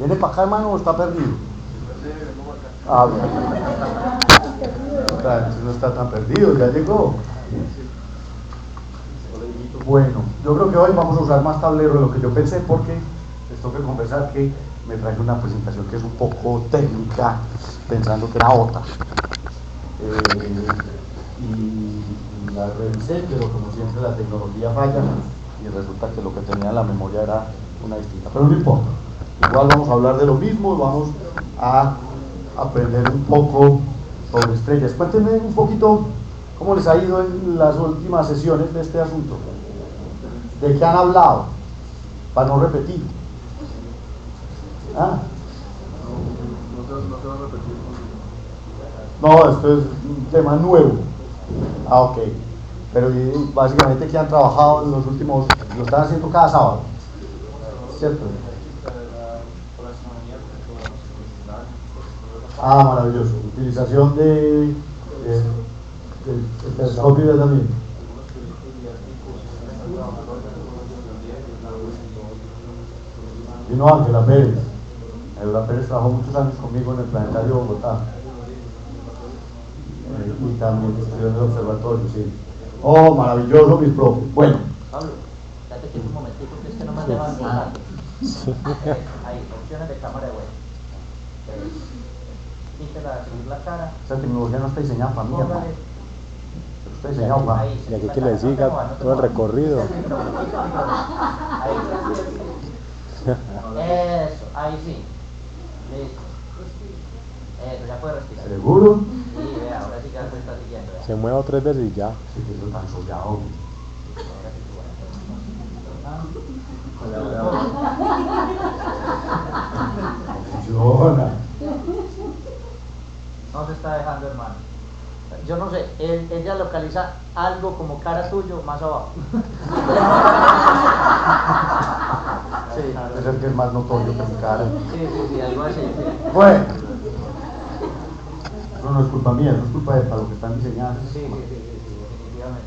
¿Viene para acá, hermano, o está perdido? Ah, bien. No está tan perdido, ya llegó. Bueno, yo creo que hoy vamos a usar más tablero de lo que yo pensé, porque les tengo que confesar que me traje una presentación que es un poco técnica, pensando que era otra. Y la revisé, pero como siempre la tecnología falla y resulta que lo que tenía en la memoria era una distinta, pero no importa, igual vamos a hablar de lo mismo y vamos a aprender un poco sobre estrellas. Cuéntenme un poquito cómo les ha ido en las últimas sesiones de este asunto, de qué han hablado, para no repetir. ¿Ah? No se va a repetir. No, esto es un tema nuevo. Ah, ok. Pero básicamente que han trabajado en los últimos, lo están haciendo cada sábado, ¿cierto? Ah, maravilloso. Utilización del telescopio también. Vino Ángela Pérez. Ángela Pérez trabajó muchos años conmigo en el Planetario de Bogotá. Y también estudió en el observatorio, sí. Oh, maravilloso, mis profes. Bueno. Pablo, date que un momentico, que es que no me han dejado empezar. Ahí, opciones de cámara de web. Quítela, subir la cara. Esa tecnología no está diseñada para mí, hermano. Pero está diseñada para mí. Y aquí que le siga todo el recorrido. Ahí. Eso, ahí sí. Listo. Eso, ya puede respirar. ¿Seguro? Sí, vea, ahora sí que algo está siguiendo. Se mueva 3 veces y ya. Sí, que eso tan sollado. Funciona. No se está dejando, hermano. Yo no sé, ella localiza algo como cara tuyo más abajo. Sí, es el que es más notorio que mi cara. Sí, algo así, sí. Bueno, no es culpa mía, no es culpa de para lo que están diseñando. Sí, definitivamente.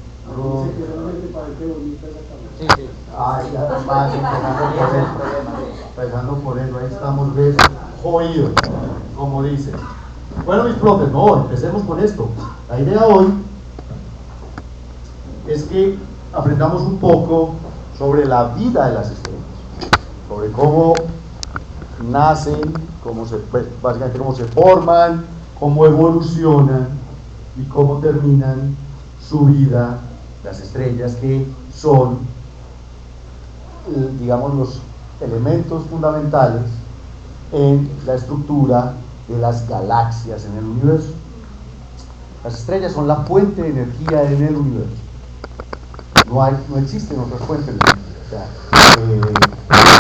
Sí. Ay, ya más, empezando por eso, ahí estamos ves, jodidos, como dicen. Bueno, mis profes, no, empecemos con esto. La idea hoy es que aprendamos un poco sobre la vida de las estrellas, sobre cómo nacen, básicamente cómo se forman, cómo evolucionan y cómo terminan su vida las estrellas, que son, digamos, los elementos fundamentales en la estructura de las galaxias en el universo. Las estrellas son la fuente de energía en el universo. No existen otras fuentes de energía. O sea,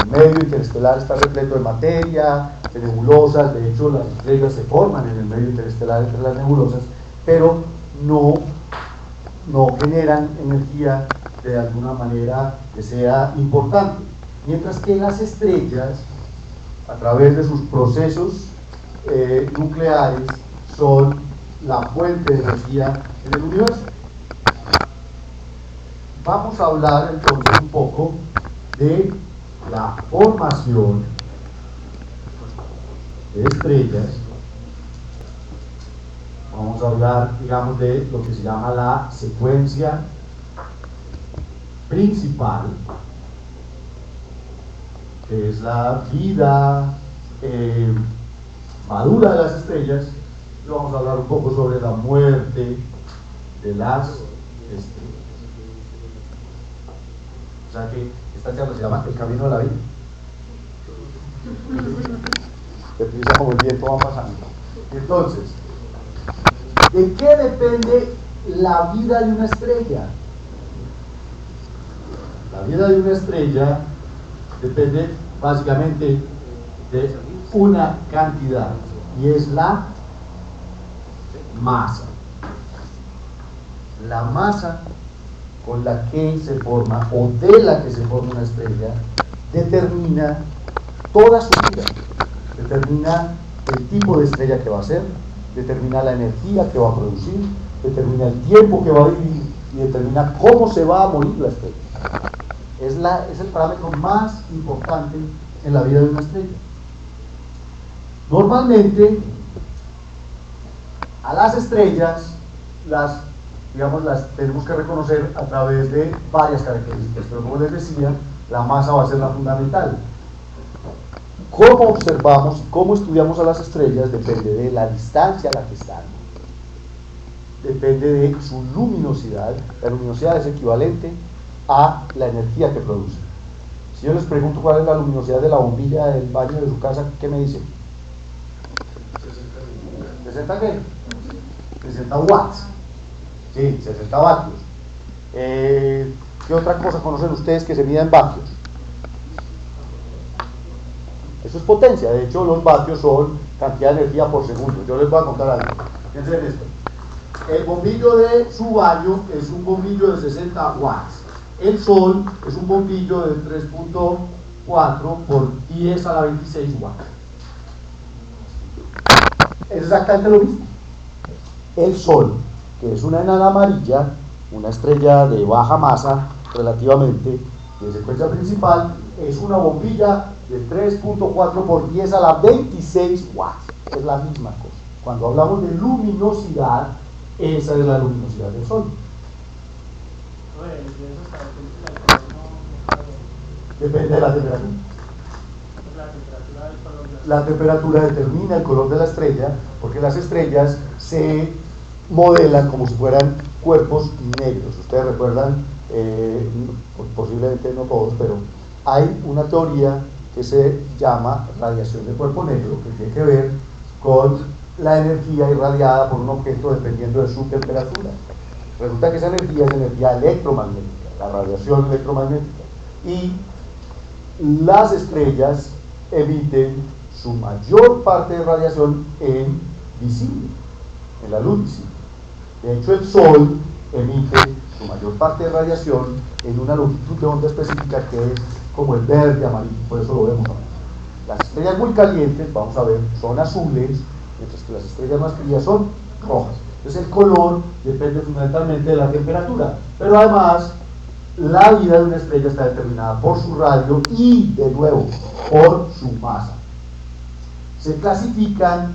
el medio interestelar está repleto de materia, de nebulosas. De hecho, las estrellas se forman en el medio interestelar entre las nebulosas, pero no generan energía de alguna manera que sea importante. Mientras que las estrellas, a través de sus procesos nucleares, son la fuente de energía en el universo. Vamos a hablar entonces un poco de la formación de estrellas. Vamos a hablar, digamos, de lo que se llama la secuencia principal, que es la vida madura de las estrellas, y vamos a hablar un poco sobre la muerte de las estrellas. O sea que esta charla se llama El Camino de la Vida. Deprisa como el viento va pasando. Entonces, ¿de qué depende la vida de una estrella? La vida de una estrella depende básicamente de una cantidad, y es la masa. La masa con la que se forma, o de la que se forma una estrella, determina toda su vida, determina el tipo de estrella que va a ser, determina la energía que va a producir, determina el tiempo que va a vivir y determina cómo se va a morir la estrella. Es el parámetro más importante en la vida de una estrella. Normalmente, a las estrellas, las tenemos que reconocer a través de varias características, pero como les decía, la masa va a ser la fundamental. Cómo observamos y cómo estudiamos a las estrellas depende de la distancia a la que están, depende de su luminosidad. La luminosidad es equivalente a la energía que produce. Si yo les pregunto cuál es la luminosidad de la bombilla del baño de su casa, ¿qué me dicen? 60 qué? 60 watts. Sí, 60 vatios. ¿Qué otra cosa conocen ustedes que se mida en vatios? Eso es potencia. De hecho, los vatios son cantidad de energía por segundo. Yo les voy a contar algo. Fíjense en esto. El bombillo de su baño es un bombillo de 60 watts. El sol es un bombillo de 3.4 por 10 a la 26 watts. Es exactamente lo mismo. El sol, que es una enana amarilla, una estrella de baja masa relativamente, de secuencia principal, es una bombilla de 3.4 por 10 a la 26 watts. Es la misma cosa. Cuando hablamos de luminosidad, esa es la luminosidad del sol. Depende de la temperatura. La temperatura determina el color de la estrella, porque las estrellas se modelan como si fueran cuerpos negros. Ustedes recuerdan, posiblemente no todos, pero hay una teoría que se llama radiación de cuerpo negro, que tiene que ver con la energía irradiada por un objeto dependiendo de su temperatura. Resulta que esa energía es energía electromagnética, la radiación electromagnética, y las estrellas emiten su mayor parte de radiación en visible, en la luz visible. De hecho, el Sol emite su mayor parte de radiación en una longitud de onda específica que es como el verde amarillo, por eso lo vemos ahora. Las estrellas muy calientes, vamos a ver, son azules, mientras que las estrellas más frías son rojas. Entonces el color depende fundamentalmente de la temperatura, pero además la vida de una estrella está determinada por su radio y, de nuevo, por su masa. Se clasifican,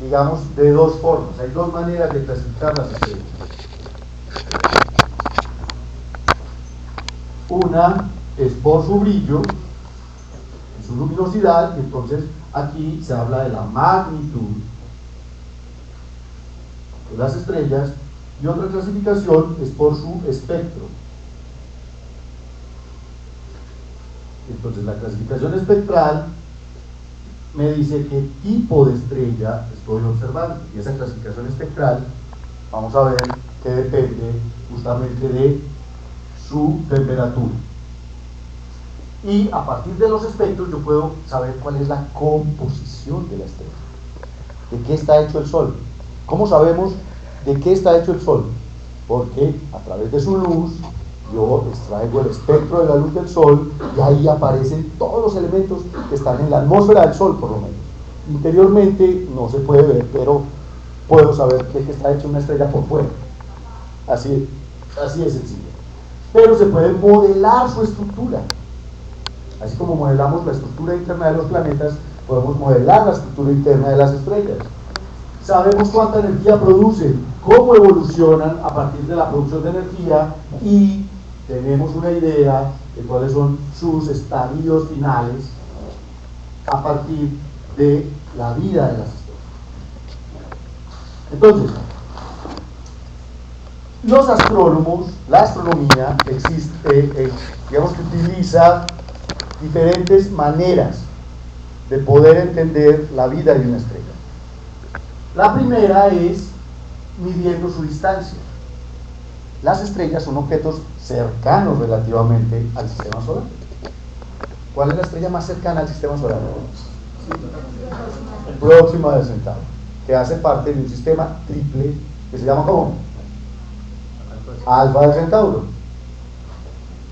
digamos, de dos formas. Hay dos maneras de clasificar las estrellas. Una es por su brillo, su luminosidad, y entonces aquí se habla de la magnitud de las estrellas, y otra clasificación es por su espectro. Entonces la clasificación espectral me dice qué tipo de estrella estoy observando, y esa clasificación espectral vamos a ver que depende justamente de su temperatura. Y a partir de los espectros yo puedo saber cuál es la composición de la estrella, de qué está hecho el Sol. ¿Cómo sabemos de qué está hecho el Sol? Porque a través de su luz yo extraigo el espectro de la luz del Sol y ahí aparecen todos los elementos que están en la atmósfera del Sol, por lo menos. Interiormente no se puede ver, pero puedo saber de qué está hecha una estrella por fuera. Así es sencillo. Pero se puede modelar su estructura. Así como modelamos la estructura interna de los planetas, podemos modelar la estructura interna de las estrellas. Sabemos cuánta energía producen, cómo evolucionan a partir de la producción de energía, y tenemos una idea de cuáles son sus estadios finales a partir de la vida de las estrellas. Entonces, los astrónomos, la astronomía existe, digamos que utiliza diferentes maneras de poder entender la vida de una estrella. La primera es midiendo su distancia. Las estrellas son objetos cercanos relativamente al sistema solar. ¿Cuál es la estrella más cercana al sistema solar? Próxima del Centauro, que hace parte de un sistema triple que se llama ¿cómo? Alfa del Centauro.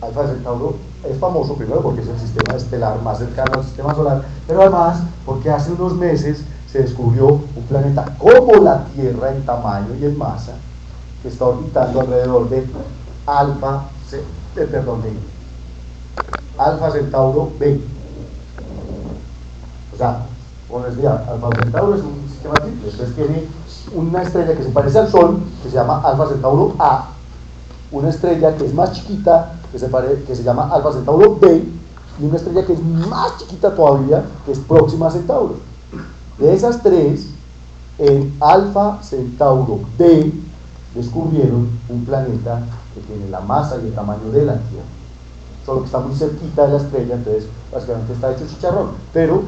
Alfa del Centauro es famoso primero porque es el sistema estelar más cercano al sistema solar, pero además porque hace unos meses se descubrió un planeta como la Tierra en tamaño y en masa, que está orbitando alrededor de Alfa Centauro B. O sea, Como les decía, Alfa Centauro es un sistema triple, entonces tiene una estrella que se parece al Sol, que se llama Alfa Centauro A, una estrella que es más chiquita, que se llama Alfa Centauro B, y una estrella que es más chiquita todavía, que es Próxima Centauro. De esas tres, en Alfa Centauro D descubrieron un planeta que tiene la masa y el tamaño de la Tierra, solo que está muy cerquita de la estrella, entonces básicamente está hecho chicharrón, pero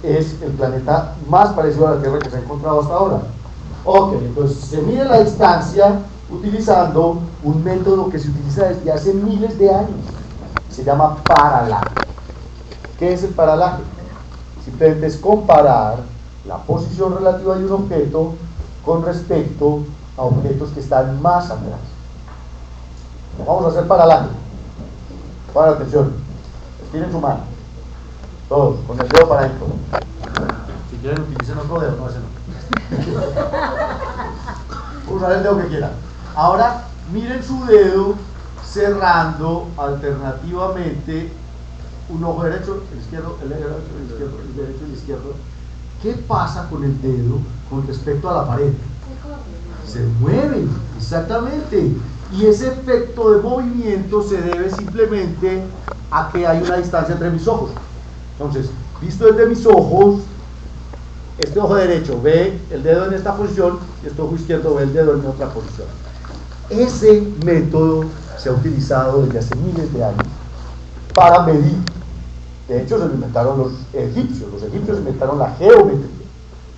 es el planeta más parecido a la Tierra que se ha encontrado hasta ahora. Ok, entonces se mide la distancia utilizando un método que se utiliza desde hace miles de años, se llama paralaje. ¿Qué es el paralaje? Simplemente es comparar la posición relativa de un objeto con respecto a objetos que están más atrás. Vamos a hacer paralaje. Pongan atención, estiren su mano, todos, con el dedo para adentro. Si quieren utilicen otro dedo, no ese no. Usar el dedo que quieran. Ahora miren su dedo cerrando alternativamente un ojo derecho, el izquierdo, el derecho, el izquierdo, el derecho y el izquierdo. ¿Qué pasa con el dedo con respecto a la pared? Se mueve, exactamente. Y ese efecto de movimiento se debe simplemente a que hay una distancia entre mis ojos. Entonces, visto desde mis ojos, este ojo derecho ve el dedo en esta posición y este ojo izquierdo ve el dedo en otra posición. Ese método se ha utilizado desde hace miles de años para medir. De hecho, se lo inventaron los egipcios. Los egipcios inventaron la geometría.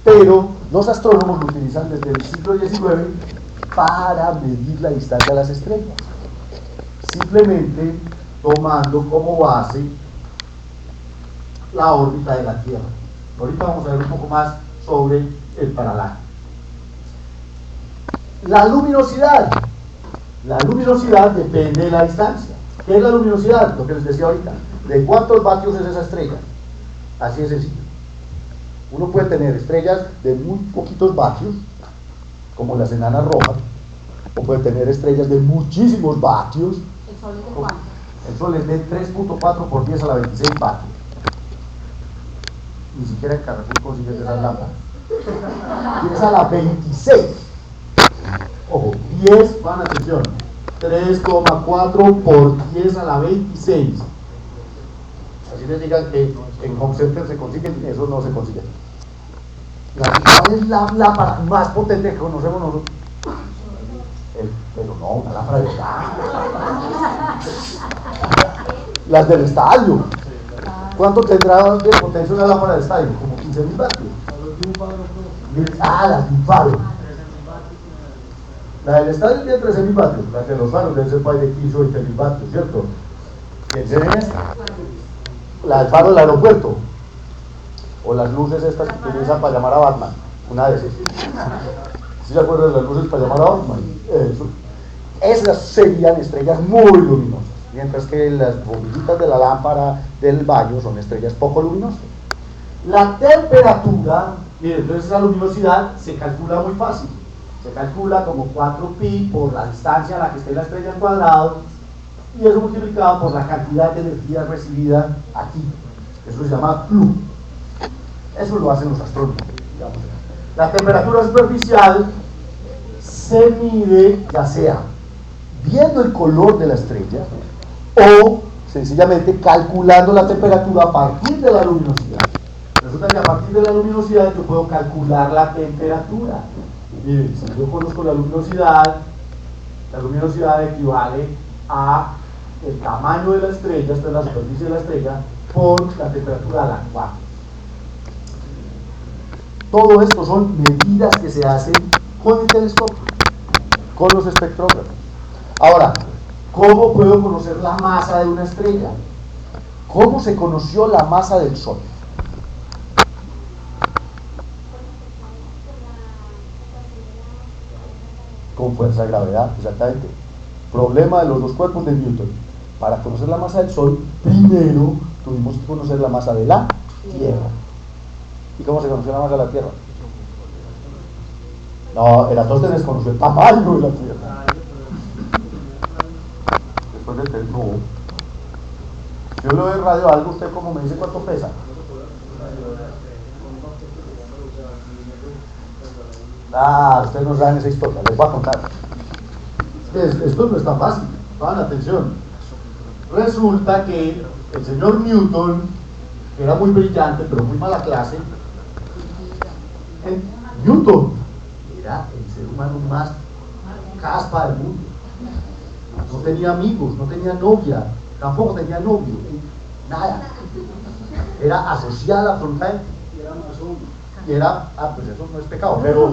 Pero los astrónomos lo utilizan desde el siglo XIX para medir la distancia a las estrellas. Simplemente tomando como base la órbita de la Tierra. Ahorita vamos a ver un poco más sobre el paralaje. La luminosidad. La luminosidad depende de la distancia. ¿Qué es la luminosidad? Lo que les decía ahorita. ¿De cuántos vatios es esa estrella? Así de sencillo. Uno puede tener estrellas de muy poquitos vatios, como las enanas rojas, o puede tener estrellas de muchísimos vatios. ¿El Sol es de cuánto? El Sol es de 3.4 por 10 a la 26 vatios. Ni siquiera en Carrefour consigues esas lámparas. 10 a la 26. Ojo, 10, van atención. 3,4 por 10 a la 26. Así les digan que en Home Center se consiguen, eso no se consigue. ¿Cuál es la lámpara más potente que conocemos nosotros? Pero no, una lámpara de gas. Las del estadio. ¿Cuánto tendrá de potencia una lámpara de estadio? Como 15.000 vatios. Las de un faro. La del estadio tiene 13.000 vatios. La de los faros debe ser para de 15 o 20.000 vatios, ¿cierto? Piensen en esta. La del faro del aeropuerto. O las luces estas que utilizan para llamar a Batman. Una de esas. ¿Sí se acuerdan de las luces para llamar a Batman? Esas serían estrellas muy luminosas. Mientras que las bombillitas de la lámpara del baño son estrellas poco luminosas. La temperatura, miren, entonces la luminosidad se calcula muy fácil. Se calcula como 4pi por la distancia a la que esté la estrella al cuadrado, y eso multiplicado por la cantidad de energía recibida aquí. Eso se llama flujo. Eso lo hacen los astrónomos, digamos. La temperatura superficial se mide ya sea viendo el color de la estrella o sencillamente calculando la temperatura a partir de la luminosidad. Resulta que a partir de la luminosidad yo puedo calcular la temperatura. Miren, si yo conozco la luminosidad equivale a el tamaño de la estrella, esta es la superficie de la estrella, por la temperatura a la cual. Todo esto son medidas que se hacen con el telescopio, con los espectrógrafos. Ahora, ¿cómo puedo conocer la masa de una estrella? ¿Cómo se conoció la masa del Sol? Con fuerza de gravedad, exactamente. Problema de los dos cuerpos de Newton. Para conocer la masa del Sol, primero tuvimos que conocer la masa de la Tierra. ¿Y cómo se conoció la masa de la Tierra? No, Eratóstenes conoció el tamaño de la Tierra. Después del no. Yo le doy radio a algo, ¿usted cómo me dice cuánto pesa? Ustedes no saben esa historia, les voy a contar. Esto no es tan fácil, pongan atención. Resulta que el señor Newton, que era muy brillante, pero muy mala clase, Newton era el ser humano más caspa del mundo. No tenía amigos, no tenía novia, tampoco tenía novio, nada. Era asocial absolutamente. Y era, pues eso no es pecado, pero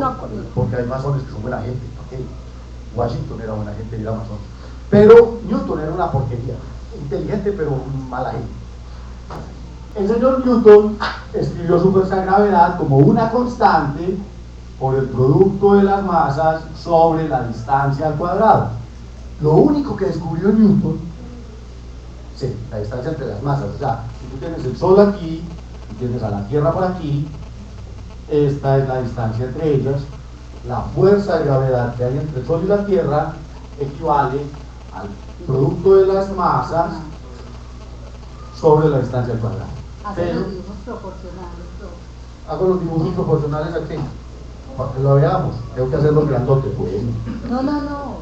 porque hay masones que son buena gente. Okay. Washington era buena gente y era masón. Pero Newton era una porquería, inteligente pero mala gente. El señor Newton escribió su fuerza de gravedad como una constante por el producto de las masas sobre la distancia al cuadrado. Lo único que descubrió Newton, sí, la distancia entre las masas, o sea, si tú tienes el Sol aquí y tienes a la Tierra por aquí, esta es la distancia entre ellas. La fuerza de gravedad que hay entre el Sol y la Tierra equivale al producto de las masas sobre la distancia al cuadrado. Hago los dibujos proporcionales. Hago los dibujos proporcionales aquí, para que lo veamos. Tengo que hacerlo grandote. Bueno. No.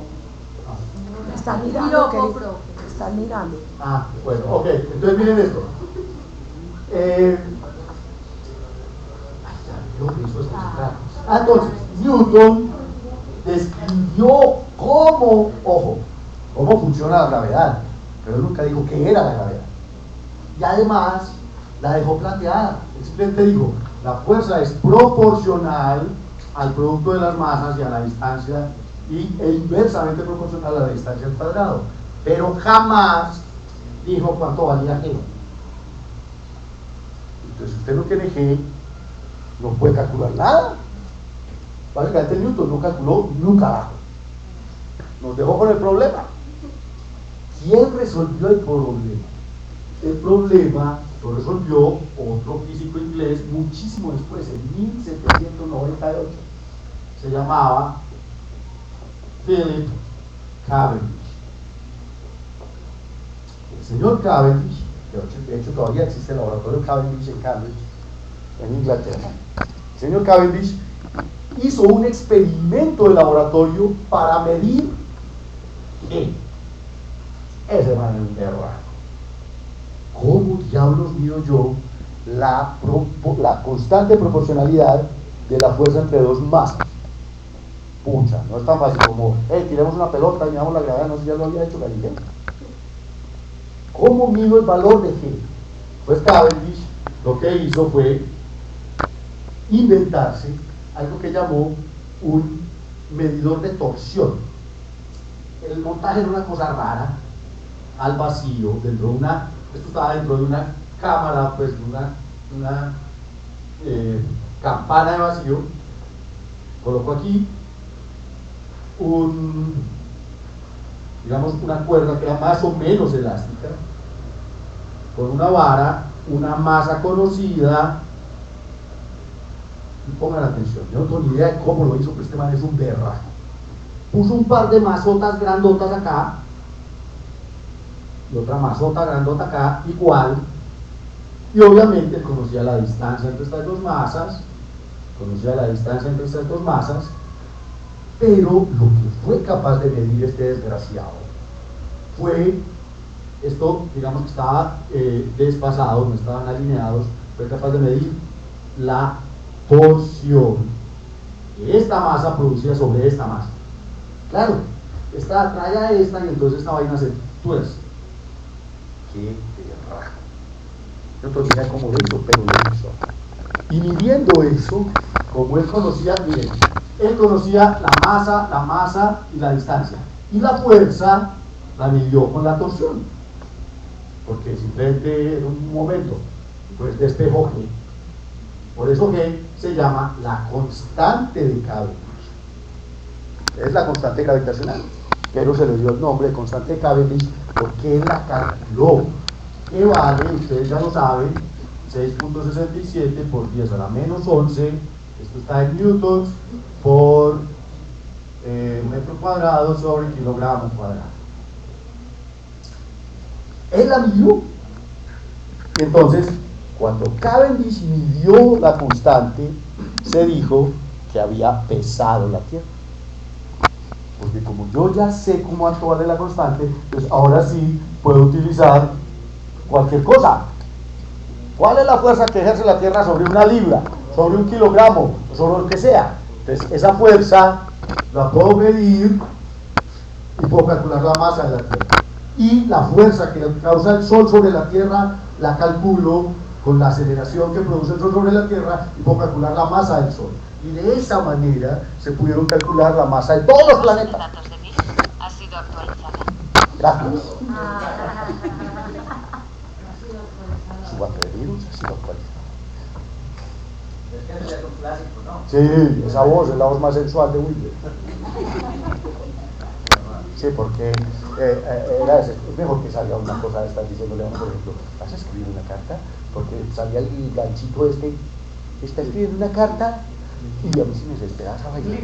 Están mirando, querido. Están mirando. Bueno, ok. Entonces miren esto. Entonces, Newton describió cómo funciona la gravedad, pero él nunca dijo qué era la gravedad. Y además la dejó planteada. Simplemente dijo, la fuerza es proporcional al producto de las masas y a la distancia, e inversamente proporcional a la distancia al cuadrado. Pero jamás dijo cuánto valía G. Entonces, si usted no tiene G, no puede calcular nada. Básicamente Newton no calculó nunca abajo. Nos dejó con el problema. ¿Quién resolvió el problema? El problema lo resolvió otro físico inglés muchísimo después, en 1798. Se llamaba Philip Cavendish. El señor Cavendish, de hecho todavía existe el laboratorio Cavendish en Cambridge, en Inglaterra. El señor Cavendish hizo un experimento de laboratorio para medir G. Ese man es un berraco. ¿Cómo diablos mido yo la constante proporcionalidad de la fuerza entre dos masas? Pucha, no es tan fácil como, tiremos una pelota y miramos la gravedad, no sé si ya lo había hecho Galileo. ¿Cómo mido el valor de G? Pues Cavendish lo que hizo fue inventarse algo que llamó un medidor de torsión. El montaje era una cosa rara, al vacío, esto estaba dentro de una cámara, pues una campana de vacío. Colocó aquí una cuerda que era más o menos elástica, con una vara, una masa conocida. Y pongan atención, yo no tengo ni idea de cómo lo hizo, pero este man es un berraco. Puso un par de mazotas grandotas acá y otra mazota grandota acá, igual, y obviamente conocía la distancia entre estas dos masas, pero lo que fue capaz de medir este desgraciado fue, esto digamos que estaba desfasado, no estaban alineados, fue capaz de medir la torsión que esta masa producía sobre esta masa. Claro, esta atrae a esta y entonces esta vaina se tuerce. Qué berraco. Yo no tenía cómo lo hizo, pero lo hizo. Y midiendo eso, como él conocía, miren, él conocía la masa y la distancia. Y la fuerza la midió con la torsión. Porque simplemente en un momento, pues despejó G. Por eso G se llama la constante de Cavendish. Es la constante gravitacional, pero se le dio el nombre de constante de Cavendish porque él la calculó. Que vale, ustedes ya lo saben, 6.67 por 10 a la menos 11, esto está en newtons por metro cuadrado sobre kilogramo cuadrado. Él la midió. Entonces, cuando Cavendish midió la constante, se dijo que había pesado la Tierra. Porque como yo ya sé cómo actuar de la constante, pues ahora sí puedo utilizar cualquier cosa. ¿Cuál es la fuerza que ejerce la Tierra sobre una libra, sobre un kilogramo, sobre lo que sea? Entonces esa fuerza la puedo medir y puedo calcular la masa de la Tierra. Y la fuerza que causa el Sol sobre la Tierra la calculo con la aceleración que produce el Sol sobre la Tierra y puedo calcular la masa del Sol. Y de esa manera se pudieron calcular la masa de todos los planetas. Datos de MIR ha sido actualizada. Gracias. Su base de virus ha sido actualizada. Es que ese ya es un clásico, ¿no? Sí, esa voz es la voz más sensual de Wilber. Sí, porque es mejor que salga una cosa de estas diciéndole a uno, por ejemplo, ¿vas a escribir una carta? Porque salía el ganchito está escribiendo una carta y a mí sí me desesperaba esa vaina.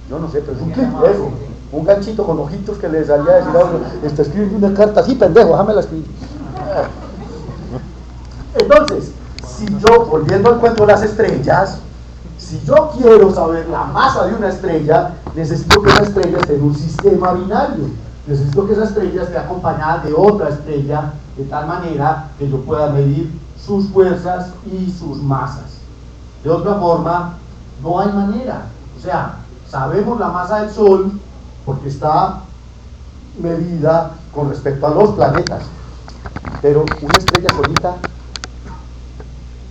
Yo no sé, pero es un clip, eso. Un ganchito con ojitos que le salía a decir a uno, está escribiendo una carta, sí, pendejo, déjamela escribir. Entonces, si yo, volviendo al cuento de las estrellas, si yo quiero saber la masa de una estrella, necesito que esa estrella esté en un sistema binario. Necesito que esa estrella esté acompañada de otra estrella, de tal manera que yo pueda medir sus fuerzas y sus masas. De otra forma, no hay manera. O sea, sabemos la masa del Sol porque está medida con respecto a los planetas. Pero una estrella solita,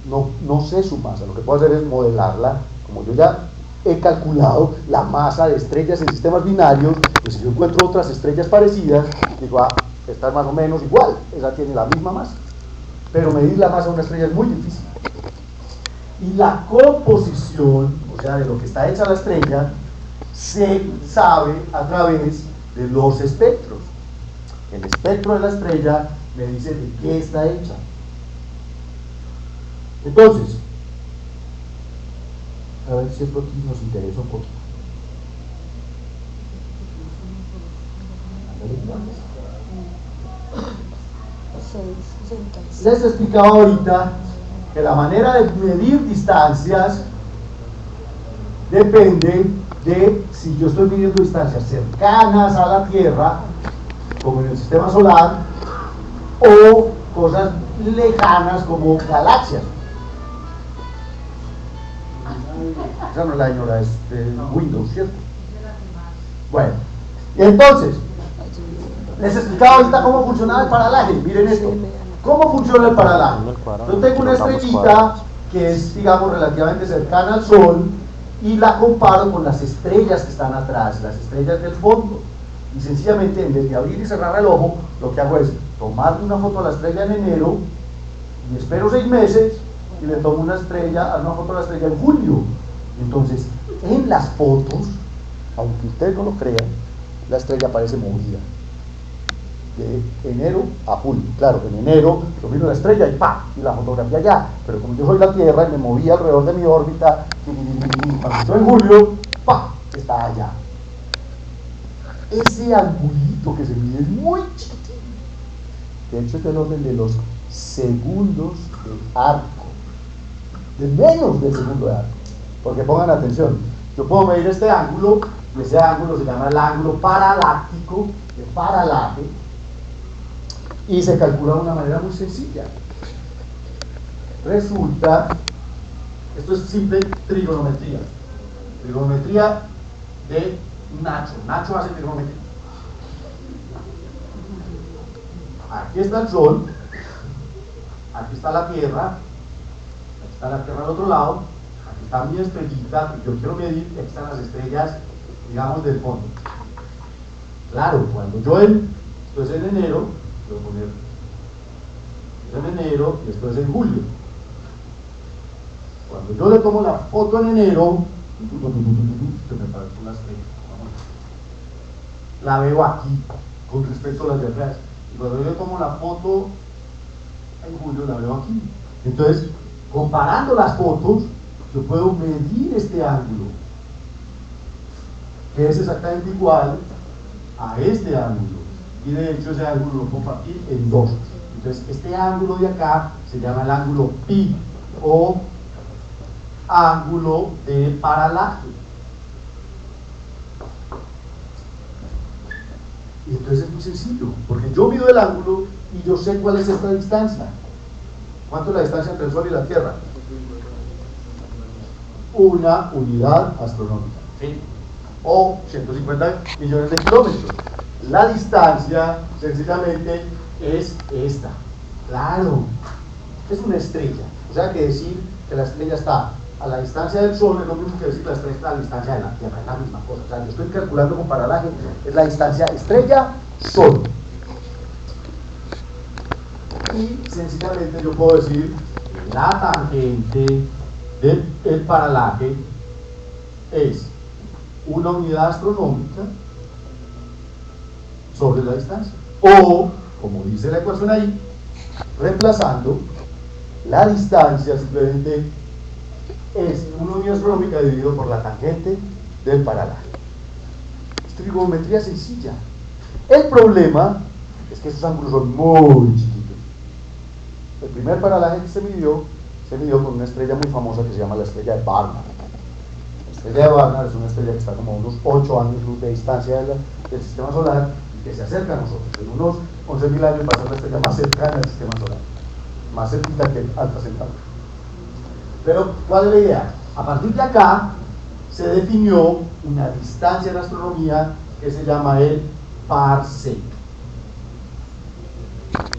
no sé su masa. Lo que puedo hacer es modelarla. Como yo ya he calculado la masa de estrellas en sistemas binarios, pues si yo encuentro otras estrellas parecidas, digo, esta es más o menos igual, esa tiene la misma masa. Pero medir la masa de una estrella es muy difícil. Y la composición, o sea, de lo que está hecha la estrella, se sabe a través de los espectros. El espectro de la estrella me dice de qué está hecha. Entonces, a ver si esto aquí nos interesa un poquito. Les explicaba ahorita que la manera de medir distancias depende de si yo estoy midiendo distancias cercanas a la Tierra, como en el sistema solar, o cosas lejanas como galaxias. Esa no es la señora, es de Windows, ¿cierto? Bueno, y entonces, les explicaba ahorita cómo funcionaba el paralaje. Miren esto. ¿Cómo funciona el paralaje? Yo tengo una estrellita que es, digamos, relativamente cercana al Sol y la comparo con las estrellas que están atrás, las estrellas del fondo. Y sencillamente, en vez de abrir y cerrar el ojo, lo que hago es tomarle una foto a la estrella en enero y espero 6 meses y le tomo una foto a la estrella en julio. Entonces, en las fotos, aunque ustedes no lo crean, la estrella parece movida de enero a julio. Claro, en enero yo miro la estrella y ¡pam! Y la fotografía ya, pero como yo soy la Tierra y me moví alrededor de mi órbita, cuando estoy en julio, ¡pam! Está allá. Ese angulito que se mide es muy chiquitito. De hecho, es del orden de los segundos de arco, de menos del segundo de arco. Porque pongan atención, yo puedo medir este ángulo, y ese ángulo se llama el ángulo paraláctico, de paralaje, y se calcula de una manera muy sencilla. Resulta, esto es simple trigonometría de Nacho hace trigonometría. Aquí está el Sol, aquí está la Tierra, aquí está la Tierra al otro lado, aquí está mi estrellita, y yo quiero medir, aquí están las estrellas, digamos, del fondo. Claro, cuando yo esto es en enero, voy a poner, esto es en enero y esto es en julio. Cuando yo le tomo la foto en enero, se me parece una estrella, la veo aquí con respecto a las de atrás, y cuando yo tomo la foto en julio la veo aquí. Entonces, comparando las fotos, yo puedo medir este ángulo, que es exactamente igual a este ángulo, y de hecho ese ángulo lo puedo partir en dos. Entonces este ángulo de acá se llama el ángulo pi, o ángulo de paralaje. Y entonces es muy sencillo, porque yo mido el ángulo y yo sé cuál es esta distancia. ¿Cuánto es la distancia entre el Sol y la Tierra? Una unidad astronómica, ¿sí? O 150 millones de kilómetros. La distancia sencillamente es esta. Claro, es una estrella. O sea que decir que la estrella está a la distancia del Sol es lo mismo que decir que la estrella está a la distancia de la Tierra, es la misma cosa. O sea, yo estoy calculando con paralaje, es la distancia estrella-Sol. Y sencillamente yo puedo decir que la tangente del paralaje es una unidad astronómica sobre la distancia. O, como dice la ecuación ahí, reemplazando la distancia simplemente es una unidad astronómica dividido por la tangente del paralaje. Es trigonometría sencilla. El problema es que esos ángulos son muy chiquitos. El primer paralaje que se midió con una estrella muy famosa que se llama la estrella de Barnard. La estrella de Barnard es una estrella que está como a unos 8 años luz de distancia del sistema solar y que se acerca a nosotros. En unos 11.000 años va a ser la estrella más cercana al sistema solar, más cerquita que Alfa Centauri. Pero, ¿cuál es la idea? A partir de acá se definió una distancia en astronomía que se llama el parsec.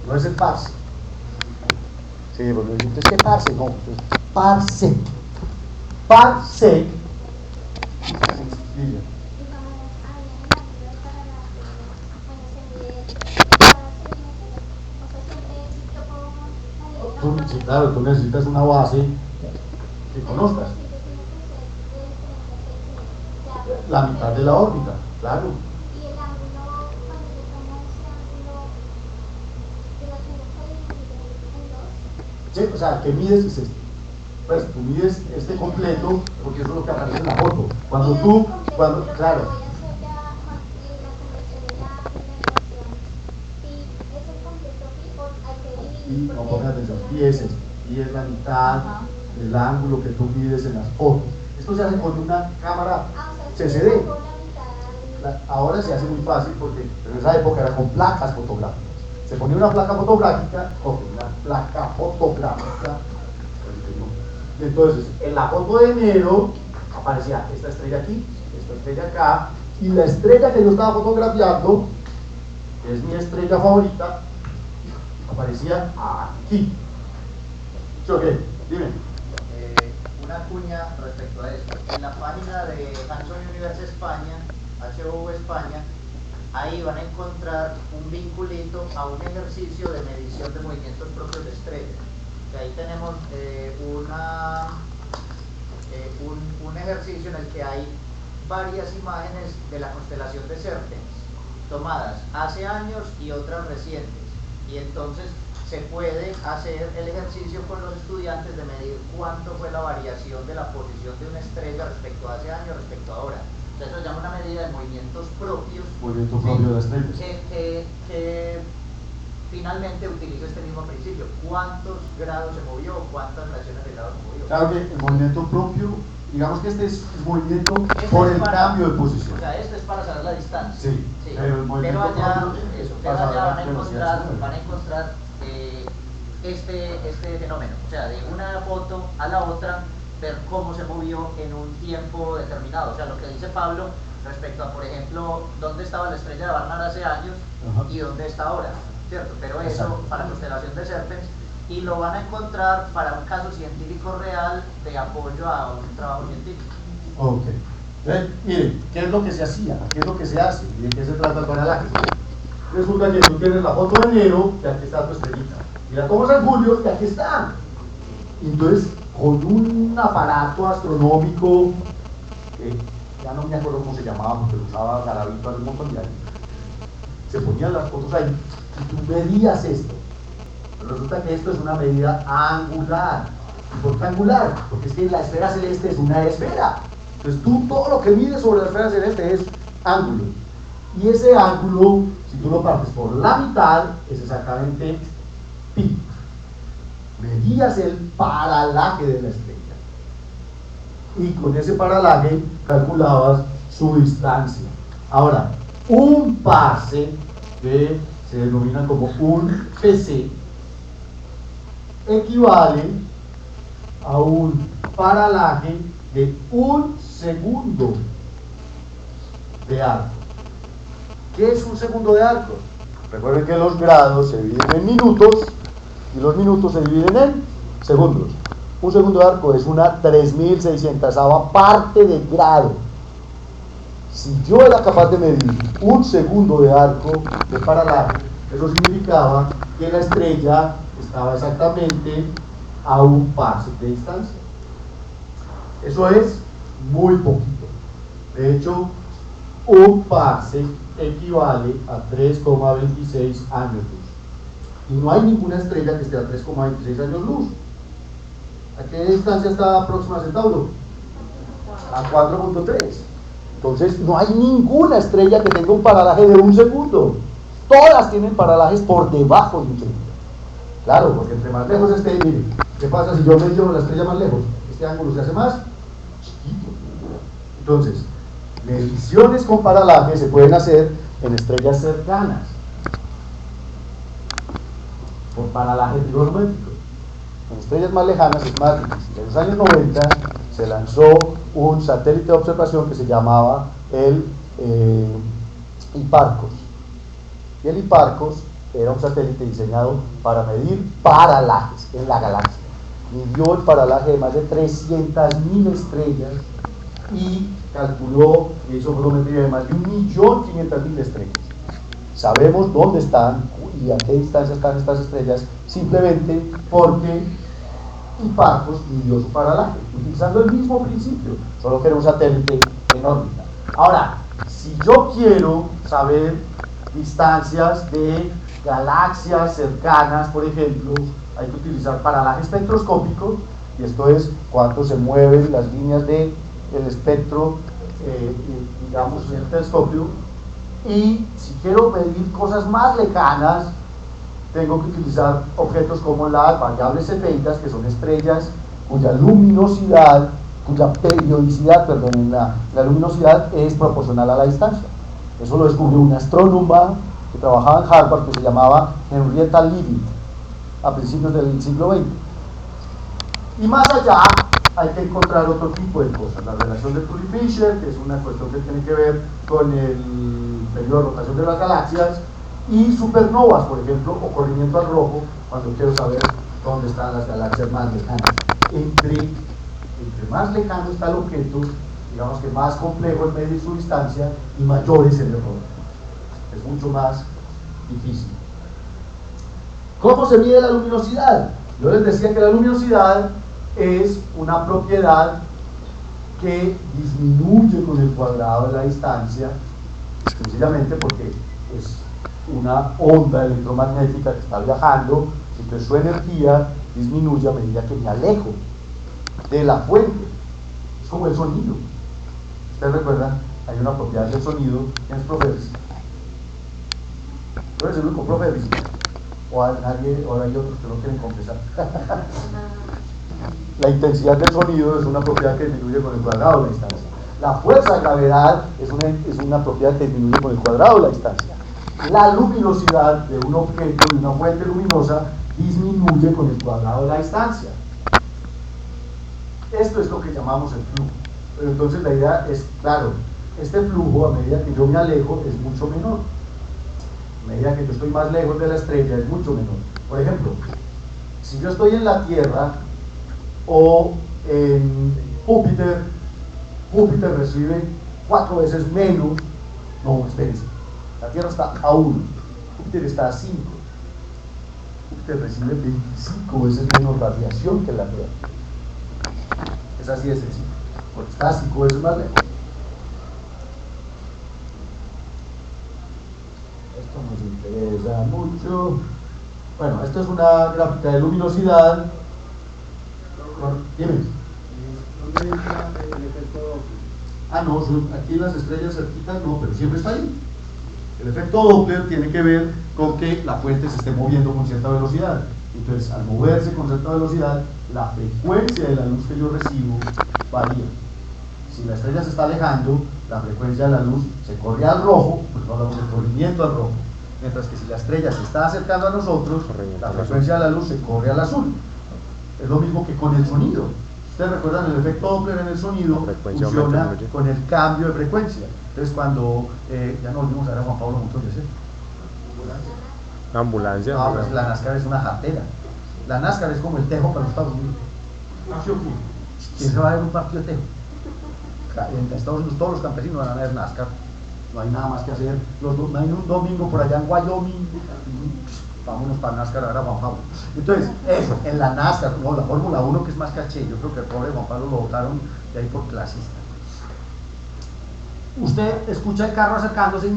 No es el parsec. Sí, porque entonces, ¿qué parsec? No, es parsec. Parsec. Sí, claro, tú necesitas una base que conozcas. La mitad de la órbita, claro. Y el ángulo, cuando se toma ese ángulo, ¿te lo tienes que dividir en dos? Sí, o sea, que mides es este. Pues tú mides este completo porque eso es lo que aparece en la foto. Cuando tú, claro. Y no pongas atención, y es esto, y es la mitad del ángulo que tú mides en las fotos. Esto se hace con una cámara CCD. Ahora se hace muy fácil porque en esa época era con placas fotográficas. Se ponía una placa fotográfica, y entonces en la foto de enero aparecía esta estrella aquí, esta estrella acá, y la estrella que yo estaba fotografiando, que es mi estrella favorita, aparecía aquí. ¿Sí o qué? Dime. Una cuña respecto a esto. En la página de Hanson Universe España, HU España, ahí van a encontrar un vinculito a un ejercicio de medición de movimientos propios de estrellas. Que ahí tenemos un ejercicio en el que hay varias imágenes de la constelación de Serpens, tomadas hace años y otras recientes. Y entonces se puede hacer el ejercicio con los estudiantes de medir cuánto fue la variación de la posición de una estrella respecto a hace años, respecto a ahora. Entonces eso se llama una medida de movimientos propios. Movimiento propio de estrellas. Que finalmente utiliza este mismo principio. ¿Cuántos grados se movió? ¿Cuántas fracciones de grados se movió? Claro que el movimiento propio, digamos que este es movimiento por el cambio de posición. O sea, este es para saber la distancia. Sí, pero el movimiento allá, propio van a encontrar este fenómeno. O sea, de una foto a la otra, ver cómo se movió en un tiempo determinado. O sea, lo que dice Pablo respecto a, por ejemplo, dónde estaba la estrella de Barnard hace años y dónde está ahora, ¿cierto? Pero eso para la constelación de Serpens, y lo van a encontrar para un caso científico real de apoyo a un trabajo científico. Ok. Entonces, miren, ¿qué es lo que se hacía? ¿Qué es lo que se hace? ¿Y de qué se trata el paralaje? Resulta que tú tienes la foto de enero y aquí está tu estrellita. Y la tomas en julio y aquí está. Y entonces, con un aparato astronómico, ya no me acuerdo cómo se llamaba, porque lo usaba Garavito hace un montón de años, se ponían las fotos ahí y tú medías esto. Pero resulta que esto es una medida angular. ¿Y por qué angular? Porque es que la esfera celeste es una esfera. Entonces tú todo lo que mides sobre la esfera celeste es ángulo. Y ese ángulo, si tú lo partes por la mitad, es exactamente pi. Medías el paralaje de la estrella. y con ese paralaje calculabas su distancia. Ahora, un pase, que se denomina como un PC, equivale a un paralaje de 1 segundo de arco. ¿Qué es un segundo de arco? Recuerden que los grados se dividen en minutos y los minutos se dividen en segundos. Un segundo de arco es una 3600ava parte de grado. Si yo era capaz de medir un segundo de arco de paralaje, eso significaba que la estrella estaba exactamente a un pase de distancia. Eso es muy poquito. De hecho, un pase equivale a 3,26 años luz. Y no hay ninguna estrella que esté a 3,26 años luz. ¿A qué distancia está Próxima Centauro? A 4,3. Entonces, no hay ninguna estrella que tenga un paralaje de 1 segundo. Todas tienen paralajes por debajo de 1 segundo. Claro, porque entre más lejos esté, mire, ¿qué pasa si yo me llevo la estrella más lejos? Este ángulo se hace más chiquito. Entonces, mediciones con paralaje se pueden hacer en estrellas cercanas, por paralaje trigonométrico. En estrellas más lejanas es más difícil. En los años 90 se lanzó un satélite de observación que se llamaba el Hipparcos. Y el Hipparcos era un satélite diseñado para medir paralajes en la galaxia. Midió el paralaje de más de 300.000 estrellas y calculó, hizo fotometría de más de 1.500.000 estrellas. Sabemos dónde están y a qué distancia están estas estrellas simplemente porque Hipparcos midió su paralaje, utilizando el mismo principio, solo que era un satélite en órbita. Ahora, si yo quiero saber distancias de galaxias cercanas, por ejemplo, hay que utilizar paralaje espectroscópico, y esto es cuánto se mueven las líneas del espectro, digamos, en el telescopio. Y si quiero medir cosas más lejanas, tengo que utilizar objetos como las variables cefeidas, que son estrellas cuya luminosidad, cuya periodicidad, perdón, la luminosidad es proporcional a la distancia. Eso lo descubrió una astrónoma que trabajaba en Harvard, que se llamaba Henrietta Leavitt, a principios del siglo XX. Y más allá hay que encontrar otro tipo de cosas, la relación de Tully-Fisher, que es una cuestión que tiene que ver con el periodo de rotación de las galaxias, y supernovas, por ejemplo, o corrimiento al rojo, cuando quiero saber dónde están las galaxias más lejanas. Entre más lejano está el objeto, digamos que más complejo es medir su distancia y mayor es el error. Es mucho más difícil. ¿Cómo se mide la luminosidad? Yo les decía que la luminosidad es una propiedad que disminuye con el cuadrado de la distancia, sencillamente porque es una onda electromagnética que está viajando, entonces su energía disminuye a medida que me alejo de la fuente. Es como el sonido. ¿Ustedes recuerdan? Hay una propiedad del sonido. ¿Quién es profe de física? ¿Tú eres el único profe de física? ¿O hay otros que no quieren confesar? La intensidad del sonido es una propiedad que disminuye con el cuadrado de la distancia. La fuerza de gravedad es una propiedad que disminuye con el cuadrado de la distancia. La luminosidad de un objeto, de una fuente luminosa, disminuye con el cuadrado de la distancia. Esto es lo que llamamos el flujo. Pero entonces la idea es, claro, este flujo a medida que yo me alejo es mucho menor. A medida que yo estoy más lejos de la estrella es mucho menor. Por ejemplo, si yo estoy en la Tierra o en Júpiter, Júpiter recibe 4 veces menos. No, espérense, la Tierra está a 1, Júpiter está a 5. Júpiter recibe 25 veces menos radiación que la Tierra. Es así de sencillo, porque está 5 veces más lejos. Esto nos interesa mucho. Bueno, esto es una gráfica de luminosidad. Dime. ¿Dónde entra el efecto Doppler? Ah, no, aquí en las estrellas cerquitas no, pero siempre está ahí. El efecto Doppler tiene que ver con que la fuente se esté moviendo con cierta velocidad. Entonces, al moverse con cierta velocidad, la frecuencia de la luz que yo recibo varía. Si la estrella se está alejando, la frecuencia de la luz se corre al rojo, pues no hablamos de corrimiento al rojo. Mientras que si la estrella se está acercando a nosotros, la frecuencia de la luz se corre al azul. Es lo mismo que con el sonido. Ustedes recuerdan el efecto Doppler en el sonido, funciona con el cambio de frecuencia. Entonces cuando, ya no volvimos a ver a Juan Pablo muchas veces. Ambulancia. No, pues la NASCAR es una jartera. La NASCAR es como el tejo para los Estados Unidos. ¿Quién se va a ver un partido de tejo? En Estados Unidos todos los campesinos van a ver NASCAR. No hay nada más que hacer. No hay un domingo por allá en Wyoming. Vámonos para NASCAR a ver a Juan Pablo. Entonces, eso, en la NASCAR, no, la Fórmula 1 que es más caché. Yo creo que el pobre Juan Pablo lo votaron de ahí por clasista. Usted escucha el carro acercándose.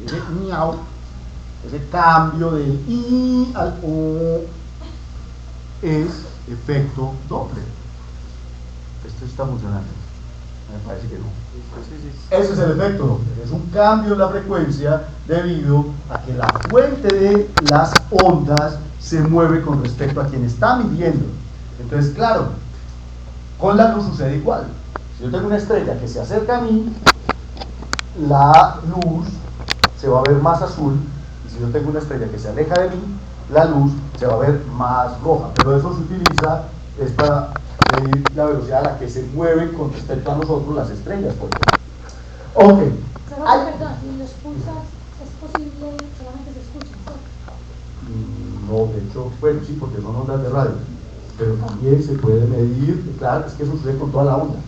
Ese miau, ese cambio del I al O es efecto Doppler. Esto está funcionando. Me parece que no. Ese es el efecto Doppler. Es un cambio en la frecuencia debido a que la fuente de las ondas se mueve con respecto a quien está midiendo. Entonces, claro, con la luz sucede igual. Si yo tengo una estrella que se acerca a mí, la luz se va a ver más azul, y si yo tengo una estrella que se aleja de mí, la luz se va a ver más roja. Pero eso se utiliza es para medir la velocidad a la que se mueven con respecto a nosotros las estrellas, por ejemplo. Ok. Pero, perdón, si los pulsas es posible solamente se escuchan, ¿sí? No, de hecho, bueno, sí, porque son ondas de radio, pero también se puede medir, claro, es que eso sucede con toda la onda.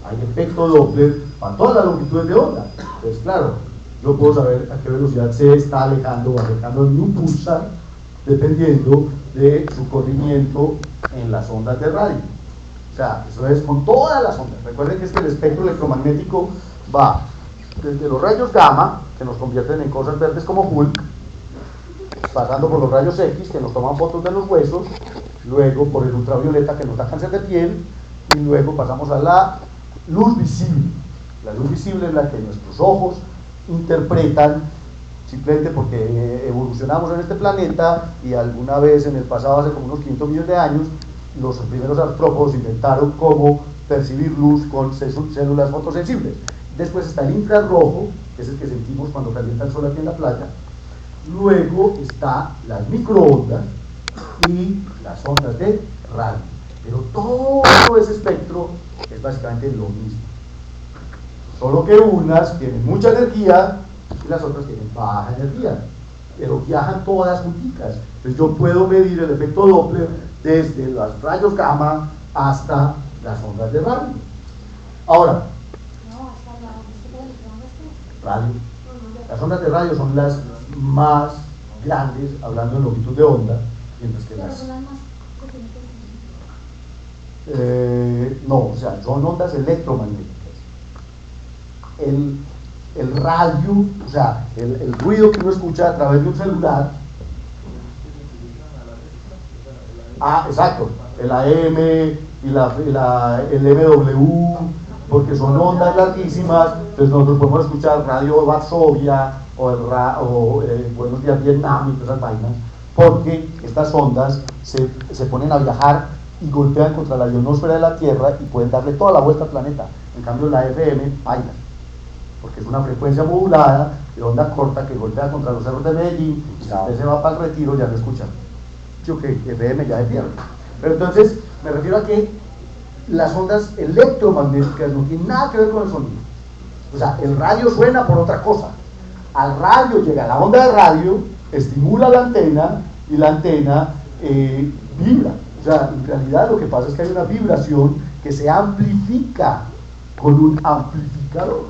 Hay efecto Doppler para todas las longitudes de onda. Entonces, claro, yo puedo saber a qué velocidad se está alejando o acercando de un pulsar, dependiendo de su corrimiento en las ondas de radio. O sea, eso es con todas las ondas. Recuerden que es que el espectro electromagnético va desde los rayos gamma, que nos convierten en cosas verdes como Hulk, pasando por los rayos X, que nos toman fotos de los huesos, luego por el ultravioleta, que nos da cáncer de piel, y luego pasamos a la luz visible. La luz visible es la que nuestros ojos interpretan simplemente porque evolucionamos en este planeta y alguna vez en el pasado, hace como unos 500 millones de años, los primeros artrópodos inventaron cómo percibir luz con células fotosensibles. Después está el infrarrojo, que es el que sentimos cuando calienta el sol aquí en la playa. Luego está las microondas y las ondas de radio. Pero todo ese espectro es básicamente lo mismo. Solo que unas tienen mucha energía y las otras tienen baja energía. Pero viajan todas juntitas. Entonces yo puedo medir el efecto Doppler desde los rayos gamma hasta las ondas de radio. Ahora, radio. Las ondas de radio son las más grandes, hablando en longitud de onda, mientras que las... no, o sea, son ondas electromagnéticas. El radio, o sea, el ruido que uno escucha a través de un celular. Ah, exacto, el AM y el MW, porque son ondas larguísimas. Entonces nosotros podemos escuchar Radio Varsovia o Buenos Días Vietnam y todas esas vainas, porque estas ondas se ponen a viajar y golpean contra la ionosfera de la Tierra y pueden darle toda la vuelta al planeta. En cambio la FM baila, porque es una frecuencia modulada de onda corta que golpea contra los cerros de Medellín, y si usted se va para el Retiro ya lo escuchan. Sí, ok, FM ya de pierde. Pero entonces me refiero a que las ondas electromagnéticas no tienen nada que ver con el sonido. O sea, el radio suena por otra cosa. Al radio llega la onda de radio, estimula la antena y la antena vibra. O sea, en realidad lo que pasa es que hay una vibración que se amplifica con un amplificador.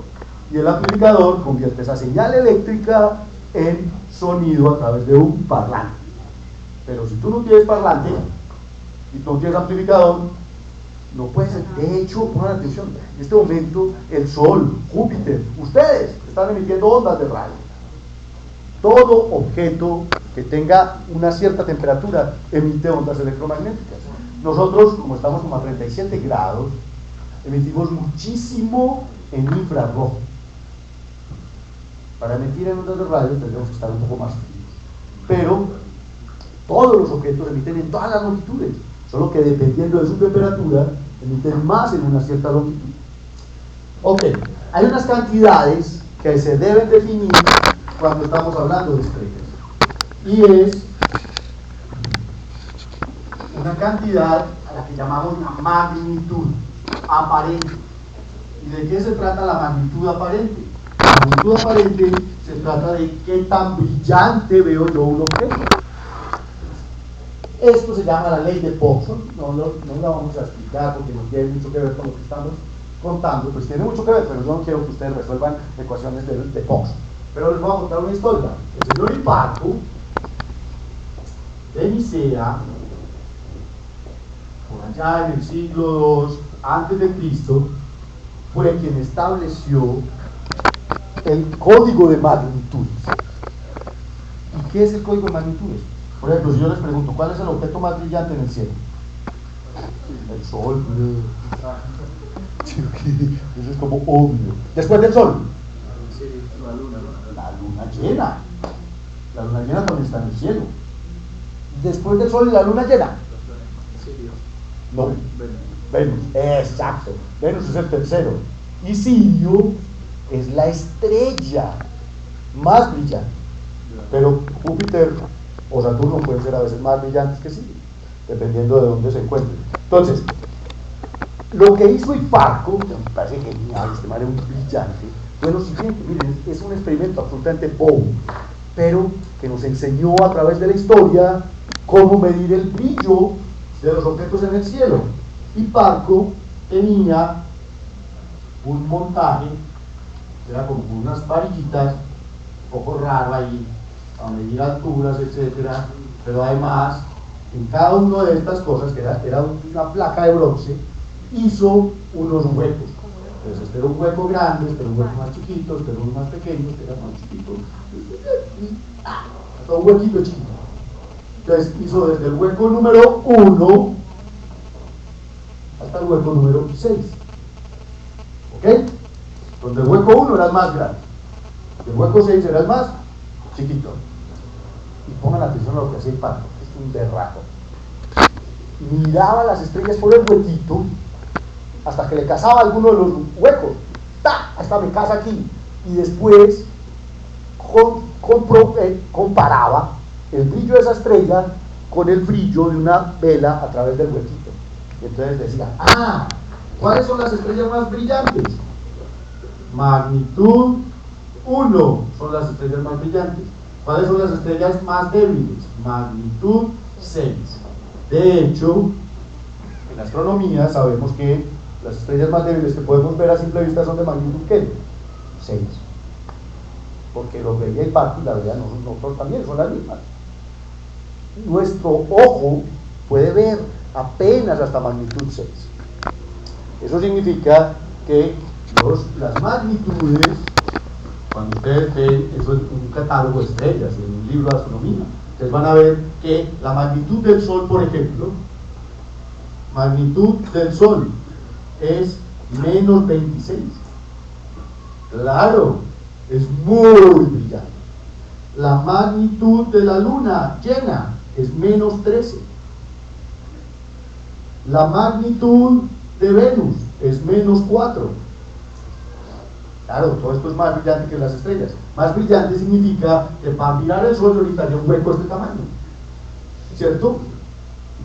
Y el amplificador convierte esa señal eléctrica en sonido a través de un parlante. Pero si tú no tienes parlante y tú no tienes amplificador, no puede ser. De hecho, pongan atención, en este momento el Sol, Júpiter, ustedes están emitiendo ondas de radio. Todo objeto que tenga una cierta temperatura emite ondas electromagnéticas. Nosotros, como estamos como a 37 grados, emitimos muchísimo en infrarrojo. Para emitir en ondas de radio tendríamos que estar un poco más fríos. Pero todos los objetos emiten en todas las longitudes, solo que dependiendo de su temperatura emiten más en una cierta longitud. Ok, hay unas cantidades que se deben definir cuando estamos hablando de estrellas, y es una cantidad a la que llamamos la magnitud aparente. ¿Y de qué se trata la magnitud aparente? La magnitud aparente se trata de qué tan brillante veo yo un objeto. Esto se llama la ley de Poisson. No la vamos a explicar porque no tiene mucho que ver con lo que estamos contando. Pues tiene mucho que ver, pero yo no quiero que ustedes resuelvan ecuaciones de Poisson. Pero les voy a contar una historia. El señor Hipparco de Nicea, por allá en el siglo II antes de Cristo, fue quien estableció el código de magnitudes. ¿Y qué es el código de magnitudes? Por ejemplo, si yo les pregunto, ¿cuál es el objeto más brillante en el cielo? El sol. Eso es como obvio. Después del sol, la luna llena. La luna llena cuando está en el cielo. Después del sol y la luna llena. No, Venus, exacto. Venus es el tercero. Y Sirio es la estrella más brillante. Pero Júpiter o Saturno pueden ser a veces más brillantes que Sirio, dependiendo de dónde se encuentren. Entonces, lo que hizo Hipparco, que me parece genial, este man es un brillante, fue lo siguiente. Miren, es un experimento absolutamente bobo, pero que nos enseñó a través de la historia cómo medir el brillo de los objetos en el cielo. Hipparco tenía un montaje, era como unas varillitas, un poco raro ahí, a medir alturas, etcétera, pero además, en cada una de estas cosas, que era una placa de bronce, hizo unos huecos. Entonces, este era un hueco grande, este era un hueco más chiquito, este era uno más pequeño, este era más chiquito, hasta un huequito chiquito. Entonces, hizo desde el hueco número 1 hasta el hueco número 6. ¿Ok? Donde el hueco 1 era el más grande, el hueco 6 era el más chiquito. Y pongan atención a lo que hacía Hipparco, es un berraco. Miraba las estrellas por el huequito hasta que le casaba alguno de los huecos. ¡Ta! Hasta me casa aquí. Y después comparaba el brillo de esa estrella con el brillo de una vela a través del huequito. Y entonces decía, ¿cuáles son las estrellas más brillantes? Magnitud 1 son las estrellas más brillantes. ¿Cuáles son las estrellas más débiles? Magnitud 6. De hecho, en la astronomía sabemos que las estrellas más débiles que podemos ver a simple vista son de magnitud ¿qué? 6. Porque lo veía Hipparco y la veía nosotros también, son las mismas. Nuestro ojo puede ver apenas hasta magnitud 6. Eso significa que las magnitudes, cuando ustedes ven eso en un catálogo de estrellas, en un libro de astronomía, ustedes van a ver que la magnitud del Sol, por ejemplo, magnitud del Sol es menos 26. Claro, es muy brillante. La magnitud de la Luna llena es menos 13. La magnitud de Venus es menos 4. Claro, todo esto es más brillante que las estrellas. Más brillante significa que para mirar el Sol yo necesitaría un hueco de este tamaño, ¿cierto?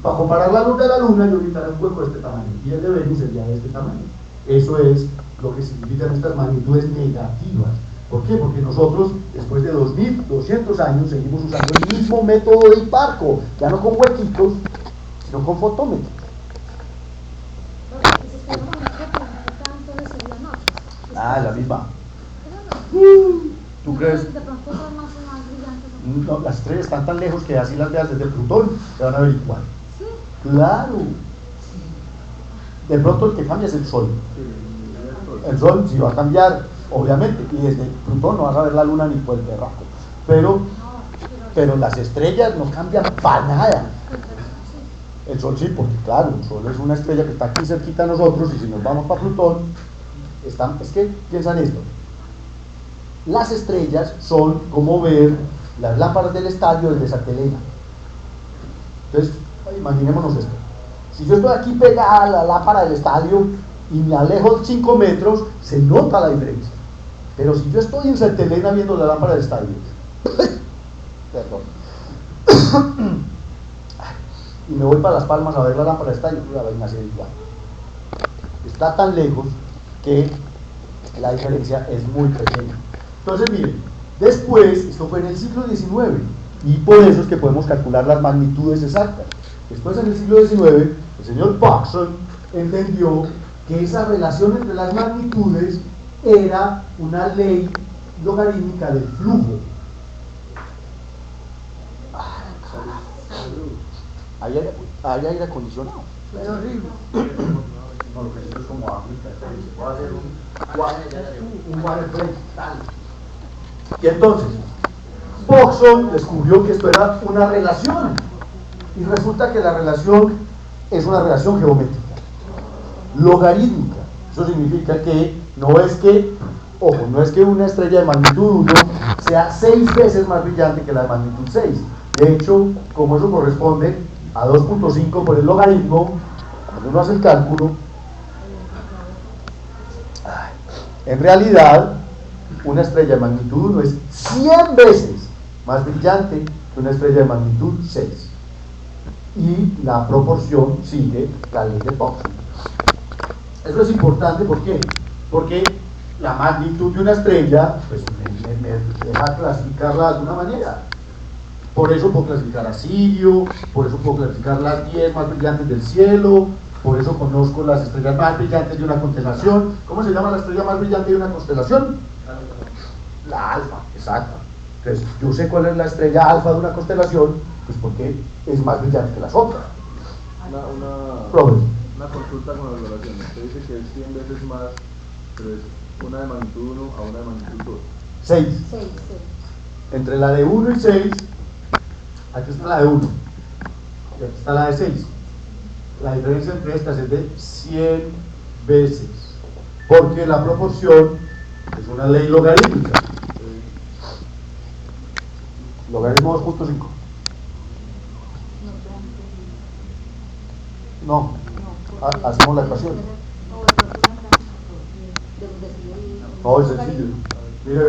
Para comparar la luz de la Luna yo necesitaría un hueco de este tamaño, y el de Venus sería de este tamaño. Eso es lo que significan estas magnitudes negativas. ¿Por qué? Porque nosotros, después de 2200 años, seguimos usando el mismo método de Hipparco, ya no con huequitos, sino con fotómetros. La misma. ¿Tú crees? De pronto son más brillantes. No, las estrellas están tan lejos que así las veas desde Plutón, se van a ver igual. ¿Sí? Claro. De pronto el que cambia es el Sol. El Sol sí va a cambiar, obviamente, y desde Plutón no vas a ver la Luna ni por el berraco. Pero las estrellas no cambian para nada. El Sol sí, porque claro, el Sol es una estrella que está aquí cerquita a nosotros, y si nos vamos para Plutón, es que piensan esto. Las estrellas son como ver las lámparas del estadio desde Santa Elena. Entonces, imaginémonos esto. Si yo estoy aquí pegada a la lámpara del estadio y me alejo 5 metros, se nota la diferencia. Pero si yo estoy en Santa Elena viendo la lámpara del estadio, perdón, y me voy para Las Palmas a ver la lámpara del estadio, la vaina se ve igual. Está tan lejos que la diferencia es muy pequeña. Entonces miren, después, esto fue en el siglo XIX, y por eso es que podemos calcular las magnitudes exactas. Después en el siglo XIX, el señor Boxon entendió que esa relación entre las magnitudes era una ley logarítmica del flujo. Hay aire acondicionado. Es horrible. No, lo que es como África. Voy a hacer un water break tal. Y entonces, Boxon descubrió que esto era una relación. Y resulta que la relación es una relación geométrica, logarítmica. Eso significa que no es que, ojo, no es que una estrella de magnitud 1 sea 6 veces más brillante que la de magnitud 6. De hecho, como eso corresponde a 2.5 por el logaritmo, cuando uno hace el cálculo, en realidad, una estrella de magnitud 1 es 100 veces más brillante que una estrella de magnitud 6. Y la proporción sigue la ley de Boxon. Eso es importante, ¿por qué? Porque la magnitud de una estrella, pues me deja clasificarla de alguna manera. Por eso puedo clasificar a Sirio, por eso puedo clasificar las 10 más brillantes del cielo, por eso conozco las estrellas más brillantes de una constelación. ¿Cómo se llama la estrella más brillante de una constelación? La alfa, exacto. Entonces, yo sé cuál es la estrella alfa de una constelación, pues porque es más brillante que las otras. Una consulta con las relaciones. Usted dice que es 100 veces más, pero es una de magnitud 1 a una de magnitud 2. 6. Entre la de 1 y 6, aquí está la de 1 y aquí está la de 6. La diferencia entre estas es de 100 veces, porque la proporción es una ley logarítmica. Logaritmo 2.5. No, hacemos la ecuación. No, es sencillo. Mire,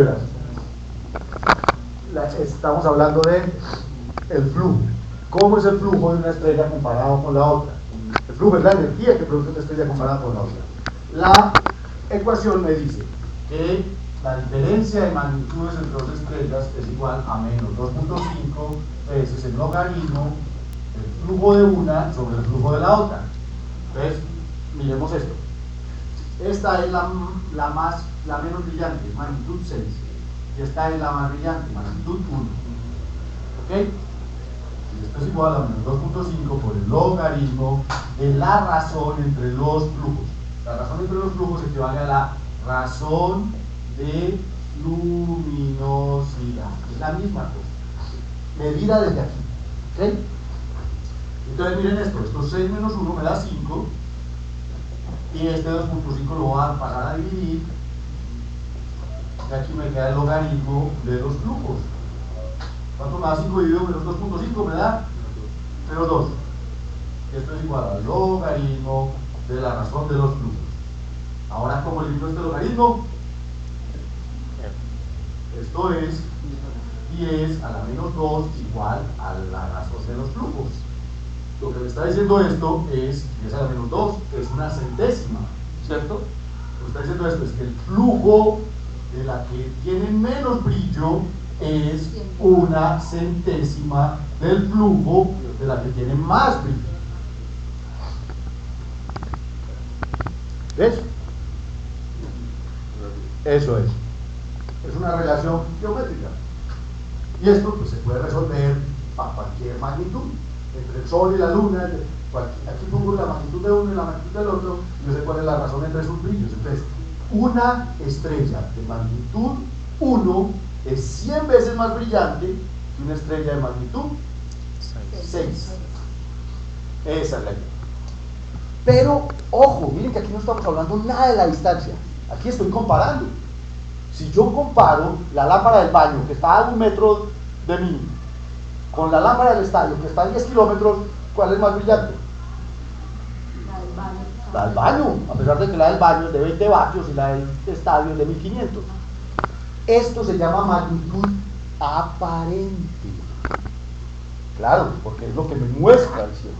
verás. Estamos hablando de el flujo. ¿Cómo es el flujo de una estrella comparado con la otra? El flujo es la energía que produce una estrella comparada con la otra. La ecuación me dice que la diferencia de magnitudes entre dos estrellas es igual a menos 2.5 veces el logaritmo del flujo de una sobre el flujo de la otra. Entonces, miremos esto. Esta es la menos brillante, magnitud 6. Y esta es la más brillante, magnitud 1. ¿Ok? Y esto es igual a menos 2.5 por el logaritmo de la razón entre los flujos. La razón entre los flujos equivale a la razón de luminosidad. Es la misma cosa. Medida desde aquí. ¿Ok? Entonces miren esto. Estos 6 menos 1 me da 5. Y este 2.5 lo voy a pasar a dividir. Y aquí me queda el logaritmo de los flujos. ¿Cuánto me da 5 dividido menos 2.5? Me da menos 2. Esto es igual al logaritmo de la razón de los flujos. Ahora, ¿cómo elimino este logaritmo? Esto es 10 a la menos 2 igual a la razón de los flujos. Lo que me está diciendo esto es 10 a la menos 2, es una centésima, ¿cierto? Lo que está diciendo esto es que el flujo de la que tiene menos brillo es una centésima del flujo de la que tiene más brillo. ¿Ves? Eso es. Es una relación geométrica. Y esto pues, se puede resolver a cualquier magnitud. Entre el Sol y la Luna, aquí pongo la magnitud de uno y la magnitud del otro, y yo sé cuál es la razón entre sus brillos. Entonces, una estrella de magnitud 1 es 100 veces más brillante que una estrella de magnitud 6. Esa es la idea. Pero, ojo, miren que aquí no estamos hablando nada de la distancia. Aquí estoy comparando. Si yo comparo la lámpara del baño, que está a 1 metro de mí, con la lámpara del estadio, que está a 10 kilómetros, ¿cuál es más brillante? La del baño, a pesar de que la del baño es de 20 vatios y la del estadio es de 1500. Esto se llama magnitud aparente. Claro, porque es lo que me muestra el cielo.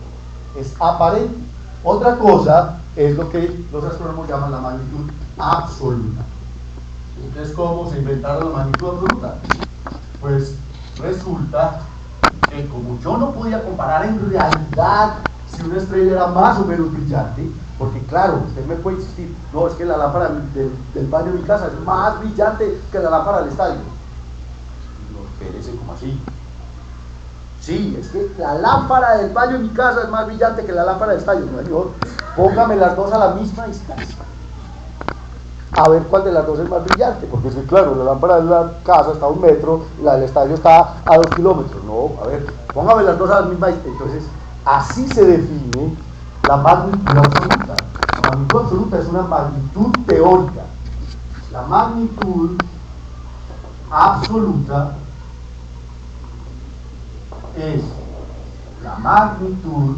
Es aparente. Otra cosa es lo que los astrónomos llaman la magnitud absoluta. Entonces, ¿cómo se inventaron la magnitud absoluta? Pues resulta que como yo no podía comparar en realidad si una estrella era más o menos brillante, porque claro, usted me puede insistir, no, es que la lámpara del baño de mi casa es más brillante que la lámpara del estadio. No, espérese, ¿cómo así? Sí, es que la lámpara del baño de mi casa es más brillante que la lámpara del estadio. No, señor, póngame las dos a la misma distancia. A ver cuál de las dos es más brillante, porque es que claro, la lámpara de la casa está a 1 metro, la del estadio está a 2 kilómetros. No, a ver, póngame las dos a la misma distancia. Entonces, así se define la magnitud absoluta. La magnitud absoluta es una magnitud teórica. La magnitud absoluta es la magnitud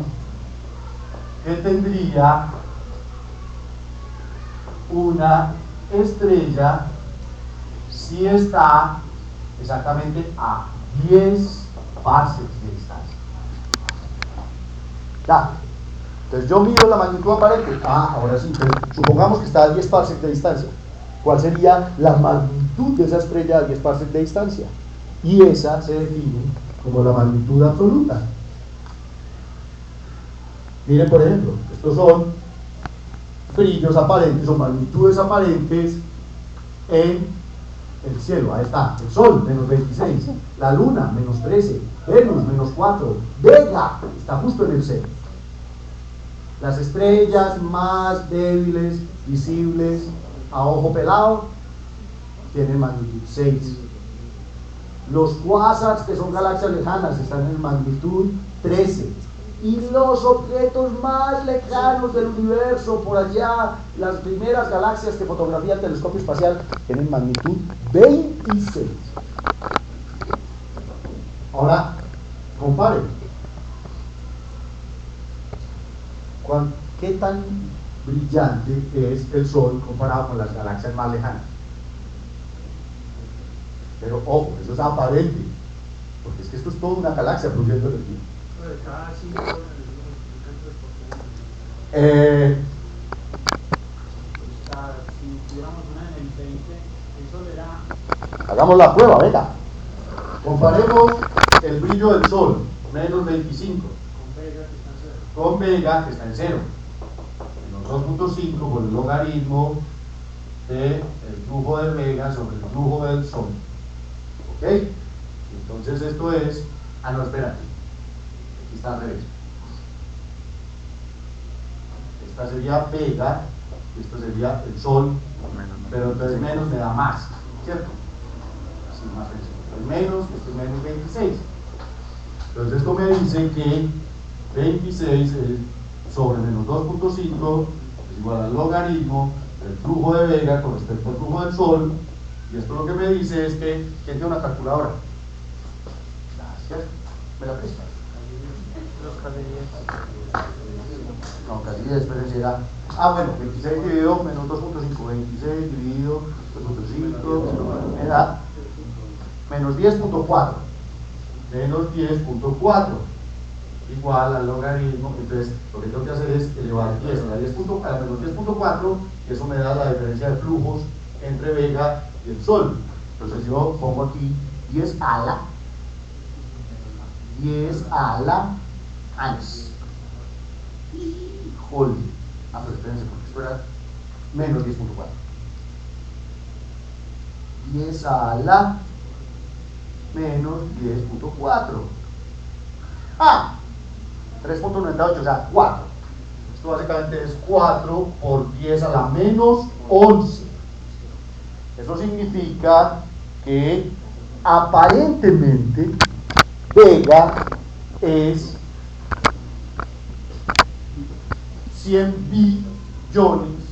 que tendría una estrella si está exactamente a 10 parsecs de distancia. Ya. Entonces yo mido la magnitud aparente. Ahora sí, entonces, supongamos que está a 10 parsecs de distancia. ¿Cuál sería la magnitud de esa estrella a 10 parsecs de distancia? Y esa se define como la magnitud absoluta. Miren, por ejemplo, estos son brillos aparentes o magnitudes aparentes en el cielo. Ahí está, el Sol, menos 26, la Luna, menos 13, Venus, menos 4, Vega, está justo en el centro. Las estrellas más débiles, visibles a ojo pelado, tienen magnitud 6. Los quasars, que son galaxias lejanas, están en magnitud 13. Y los objetos más lejanos del universo, por allá, las primeras galaxias que fotografía el telescopio espacial, tienen magnitud 26. Ahora, comparen. ¿Qué tan brillante es el Sol comparado con las galaxias más lejanas? Pero ojo, eso es aparente, porque es que esto es toda una galaxia produciendo energía. Si tuviéramos una en el 20, eso le da. Hagamos la prueba, venga. Comparemos el brillo del Sol, menos 25, con Vega, que está en 0, menos 2.5 por el logaritmo del flujo de Vega sobre el flujo del Sol. ¿Ok? Entonces esto es. No, espérate. Aquí está al revés. Esta sería Vega, esto sería el Sol, pero entonces menos me da más, ¿cierto? Así más sencillo. El menos, esto es menos 26. Entonces esto me dice que 26 sobre menos 2.5 es igual al logaritmo del flujo de Vega con respecto al flujo del Sol. Y esto lo que me dice es que, ¿quién tiene una calculadora? Gracias. ¿Me la prestas? No, casi 10, espérense ya. Bueno, 26 dividido menos 2.5, 26 dividido 2.5, me da menos 10.4. Menos 10.4 igual al logaritmo. Entonces, lo que tengo que hacer es elevar 10 a menos 10.4, y eso me da la diferencia de flujos entre Vega y el Sol. Entonces yo pongo aquí 10 a la ans. Híjole. Pero espérense, porque esto era menos 10.4. 10 a la menos 10.4. 3.98, o sea, 4. Esto básicamente es 4 por 10 a la menos 11. Eso significa que aparentemente Vega es 100 billones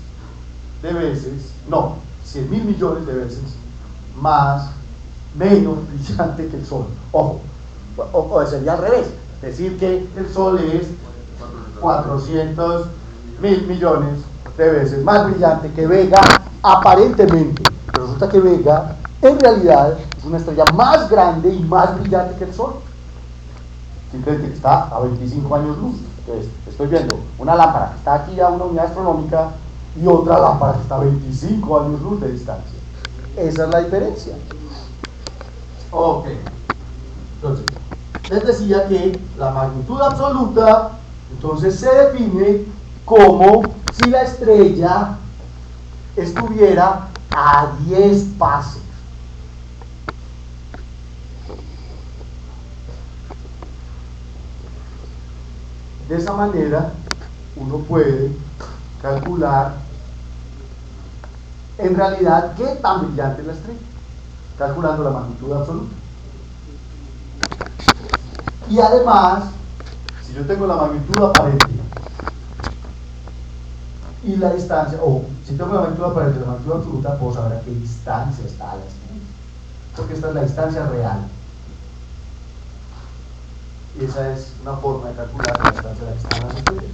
de veces, no, 100.000 millones de veces menos brillante que el Sol. Ojo, o sería al revés, decir que el Sol es 400 1000 millones de veces más brillante que Vega, aparentemente. Pero resulta que Vega, en realidad, es una estrella más grande y más brillante que el Sol. Simplemente que está a 25 años luz. Entonces, estoy viendo una lámpara que está aquí a una unidad astronómica y otra lámpara que está a 25 años luz de distancia. Esa es la diferencia. Ok. Entonces, les decía que la magnitud absoluta, entonces se define como si la estrella estuviera a 10 parsecs. De esa manera, uno puede calcular en realidad qué tan brillante es la estrella, calculando la magnitud absoluta. Y además, si yo tengo la magnitud aparente y la distancia, o si tengo la magnitud aparente y la magnitud absoluta, puedo saber a qué distancia está la estrella, porque esta es la distancia real. Esa es una forma de calcular la distancia a la que están las estrellas.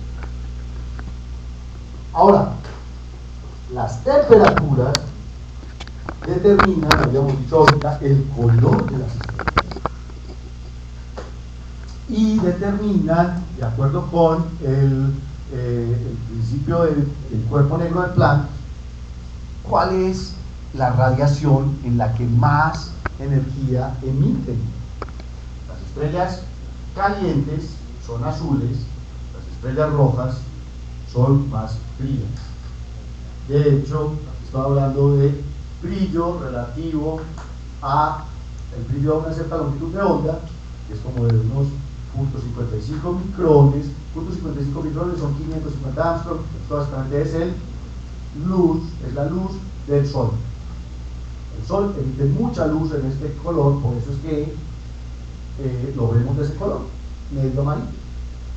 Ahora, las temperaturas determinan, habíamos dicho ahorita, el color de las estrellas. Y determinan, de acuerdo con el principio del cuerpo negro del Planck, cuál es la radiación en la que más energía emiten. Las estrellas calientes son azules, las estrellas rojas son más frías. De hecho, aquí estoy hablando de brillo relativo a el brillo a una cierta longitud de onda, que es como de unos 0.55 micrones. 0.55 micrones son 550 Armstrong. Esto básicamente es la luz del Sol. El Sol emite mucha luz en este color, por eso es que lo vemos de ese color, medio amarillo.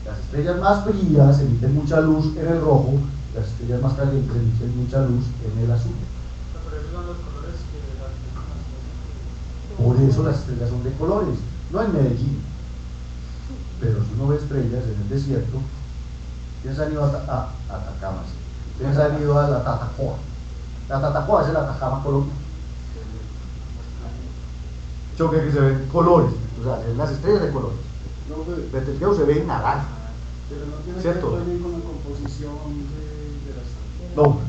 Las estrellas más frías emiten mucha luz en el rojo, las estrellas más calientes emiten mucha luz en el azul. Por eso son los colores que las Por eso las estrellas son de colores, no en Medellín. Pero si uno ve estrellas en el desierto, ¿quiénes han ido a Atacama? ¿Quiénes han ido a la Tatacoa? La Tatacoa es el Atacama colombiano. Choque que se ven colores, o sea, se ven las estrellas de colores. Betelgeuse se ve en naranja. Pero no tiene ¿cierto? que ver con la composición de la estrella. No.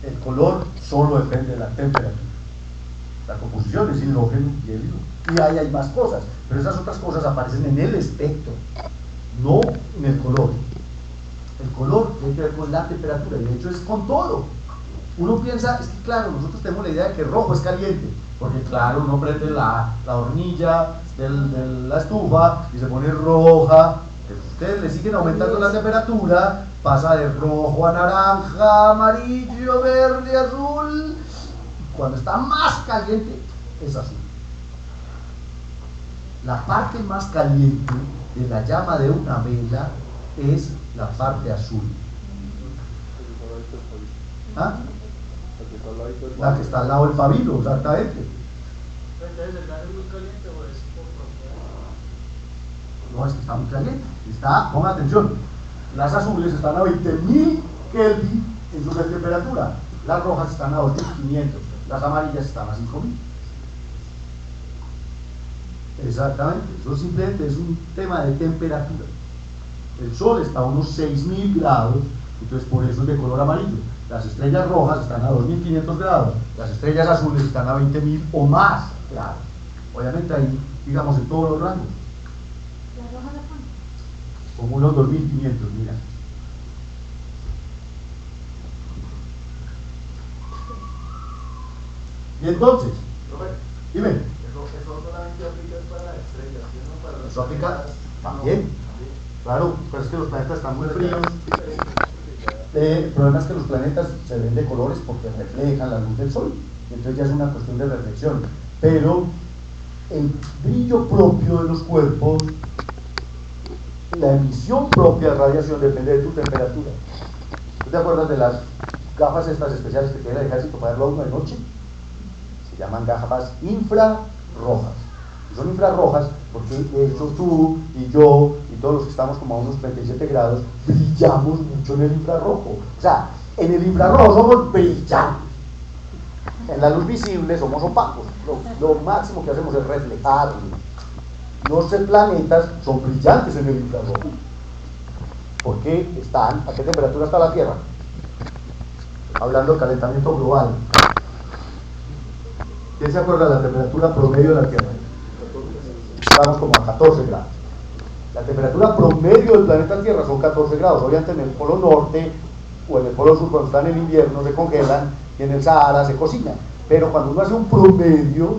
El color solo depende de la temperatura. La composición es hidrógeno y helio. Y ahí hay más cosas, pero esas otras cosas aparecen en el espectro, no en el color. El color tiene que ver con la temperatura, y de hecho es con todo. Uno piensa, es que claro, nosotros tenemos la idea de que rojo es caliente, porque claro, uno prende la hornilla de la estufa y se pone roja. Pero ustedes le siguen aumentando la temperatura, pasa de rojo a naranja, amarillo, verde, azul. Cuando está más caliente es azul. La parte más caliente de la llama de una vela es la parte azul. ¿Ah? La que está al lado del pabilo, exactamente. Entonces, ¿el gas es muy caliente o es por propiedad? No, es que está muy caliente. Pongan atención, las azules están a 20.000 Kelvin en su temperatura, las rojas están a 2.500, las amarillas están a 5.000. Exactamente, eso simplemente es un tema de temperatura. El Sol está a unos 6.000 grados, entonces por eso es de color amarillo. Las estrellas rojas están a 2.500 grados, las estrellas azules están a 20.000 o más grados. Obviamente ahí, digamos, en todos los rangos. ¿Las rojas de cuánto? Como unos 2.500, mira. Y entonces, dime. Eso solamente aplica para las estrellas, ¿no? Para las Eso aplica también. Claro, pero es que los planetas están muy fríos. El problema es que los planetas se ven de colores porque reflejan la luz del Sol. Entonces ya es una cuestión de reflexión. Pero el brillo propio de los cuerpos, la emisión propia de radiación depende de tu temperatura. ¿Tú te acuerdas de las gafas estas especiales que tiene el ejército para verlo a uno de noche? Se llaman gafas infrarrojas. Y son infrarrojas porque de hecho tú y yo y todos los que estamos como a unos 37 grados brillamos mucho en el infrarrojo. O sea, en el infrarrojo somos brillantes. En la luz visible somos opacos. Lo máximo que hacemos es reflejar. Los planetas son brillantes en el infrarrojo. Porque están, ¿a qué temperatura está la Tierra? Hablando del calentamiento global. ¿Quién se acuerda de la temperatura promedio de la Tierra? Estamos como a 14 grados. La temperatura promedio del planeta Tierra son 14 grados. Obviamente en el polo norte o en el polo sur, cuando están en invierno, se congelan, y en el Sahara se cocinan. Pero cuando uno hace un promedio,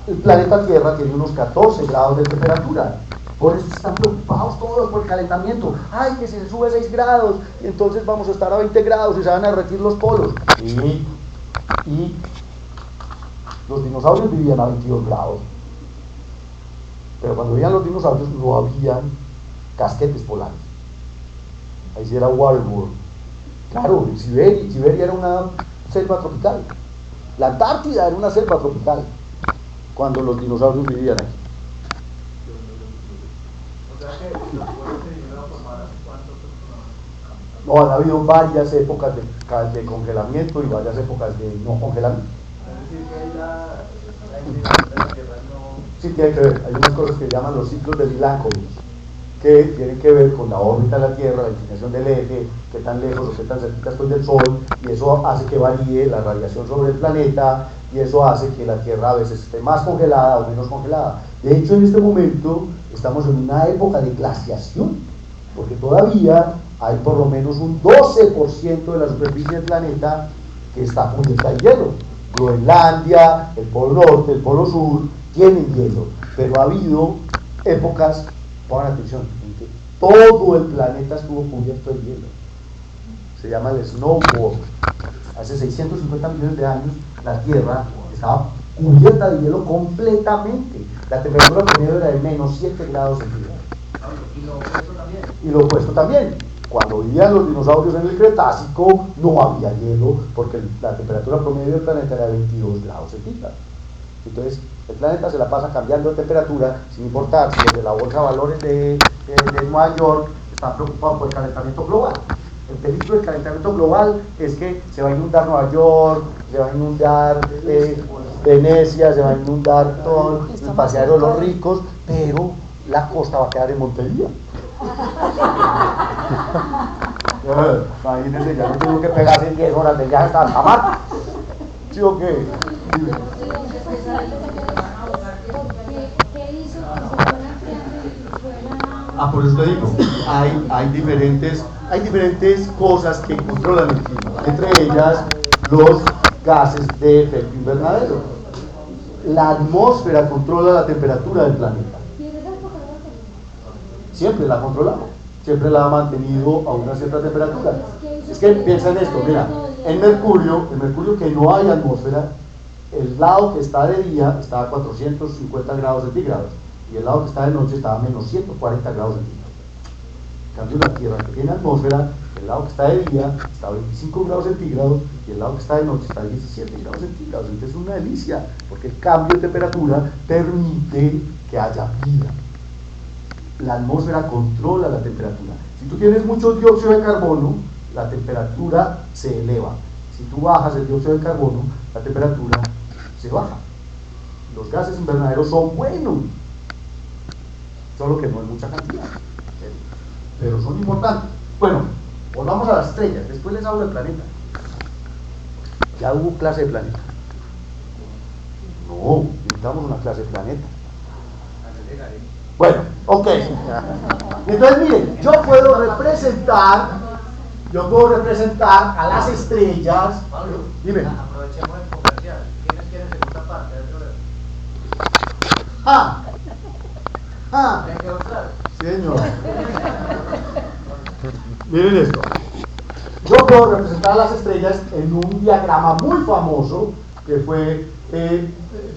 el planeta Tierra tiene unos 14 grados de temperatura. Por eso están preocupados todos por el calentamiento. Ay, que se sube 6 grados, y entonces vamos a estar a 20 grados y se van a derretir los polos. Y los dinosaurios vivían a 22 grados. Pero cuando vivían los dinosaurios no habían casquetes polares. Ahí sí era waterworld. Claro, Siberia era una selva tropical. La Antártida era una selva tropical cuando los dinosaurios vivían ahí. O sea que los polos se vinieron a formar hace cuánto tiempo. No, han habido varias épocas de congelamiento y varias épocas de no congelamiento. Es decir, que la inclinación de la Tierra no... Sí, tiene que ver. Hay unas cosas que llaman los ciclos de Milankovitch, que tienen que ver con la órbita de la Tierra, la inclinación del eje, qué tan lejos o qué tan cerquita estoy del Sol, y eso hace que varíe la radiación sobre el planeta, y eso hace que la Tierra a veces esté más congelada o menos congelada. De hecho, en este momento estamos en una época de glaciación, porque todavía hay por lo menos un 12% de la superficie del planeta que está cubierta de hielo. Groenlandia, el Polo Norte, el Polo Sur tienen hielo, pero ha habido épocas, pongan atención, en que todo el planeta estuvo cubierto de hielo. Se llama el snowball. Hace 650 millones de años la Tierra estaba cubierta de hielo completamente. La temperatura promedio era de menos 7 grados centígrados. Y lo opuesto también. Y lo opuesto también. Cuando vivían los dinosaurios en el Cretácico no había hielo porque la temperatura promedio del planeta era de 22 grados centígrados. Entonces el planeta se la pasa cambiando de temperatura sin importar si desde la bolsa de valores de Nueva York están preocupados por el calentamiento global. El peligro del calentamiento global es que se va a inundar Nueva York, se va a inundar Venecia, se va a inundar todo el paseadero de los ricos, pero la costa va a quedar en Montería. Imagínense, ya no tengo que pegarse 10 horas de viaje hasta Altamar. ¿Sí o qué? Dime. Por eso te digo, hay diferentes cosas que controlan el clima, entre ellas los gases de efecto invernadero. La atmósfera controla la temperatura del planeta. Siempre la ha controlado, siempre la ha mantenido a una cierta temperatura. Es que piensa en esto, mira, en Mercurio que no hay atmósfera, el lado que está de día está a 450 grados centígrados y el lado que está de noche está a menos 140 grados centígrados. En cambio, la Tierra que tiene atmósfera, el lado que está de día está a 25 grados centígrados y el lado que está de noche está a 17 grados centígrados. Entonces es una delicia, porque el cambio de temperatura permite que haya vida. La atmósfera controla la temperatura. Si tú tienes mucho dióxido de carbono, la temperatura se eleva. Si tú bajas el dióxido de carbono, la temperatura se baja. Los gases invernaderos son buenos, solo que no hay mucha cantidad, pero son importantes. Bueno, volvamos a las estrellas, después les hablo del planeta. Ya hubo clase de planeta. No, necesitamos una clase de planeta. Bueno, ok. Entonces miren, yo puedo representar a las estrellas. Pablo, Dime. aprovechemos el comercial. ¿Quiénes quieren segunda parte del programa? ¿Me quedó claro? Señor. Miren esto. Yo puedo representar a las estrellas en un diagrama muy famoso que fue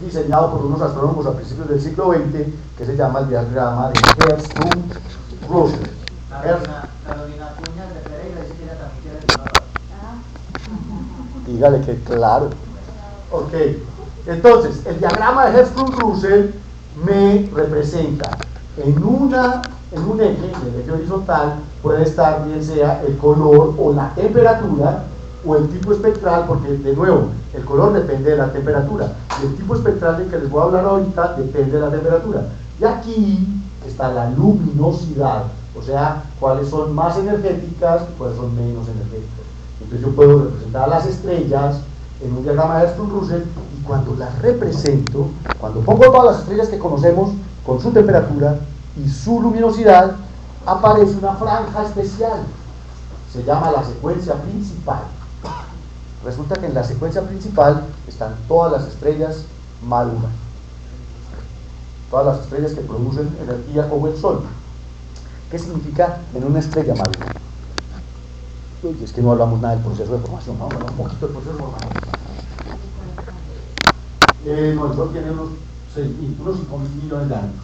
diseñado por unos astrónomos a principios del siglo XX, que se llama el diagrama de Hertzsprung-Russell. Carolina Cuñas de Pereira dice que ella también quiere decir una Dígale que claro. Ok. Entonces, el diagrama de Hertzsprung-Russell me representa en un eje, en el eje horizontal, puede estar bien sea el color o la temperatura o el tipo espectral, porque de nuevo, el color depende de la temperatura y el tipo espectral del que les voy a hablar ahorita depende de la temperatura. Y aquí está la luminosidad, o sea, cuáles son más energéticas y cuáles son menos energéticas. Entonces yo puedo representar a las estrellas en un diagrama de Hertzsprung-Russell, y cuando las represento, cuando pongo todas las estrellas que conocemos con su temperatura y su luminosidad, aparece una franja especial, se llama la secuencia principal. Resulta que en la secuencia principal están todas las estrellas mal una, todas las estrellas que producen energía como el Sol. ¿Qué significa en una estrella mal una? Uy, es que no hablamos nada del proceso de formación, vamos a hablar un poquito del proceso de formación. No, el Sol tiene unos 5.000 millones de años,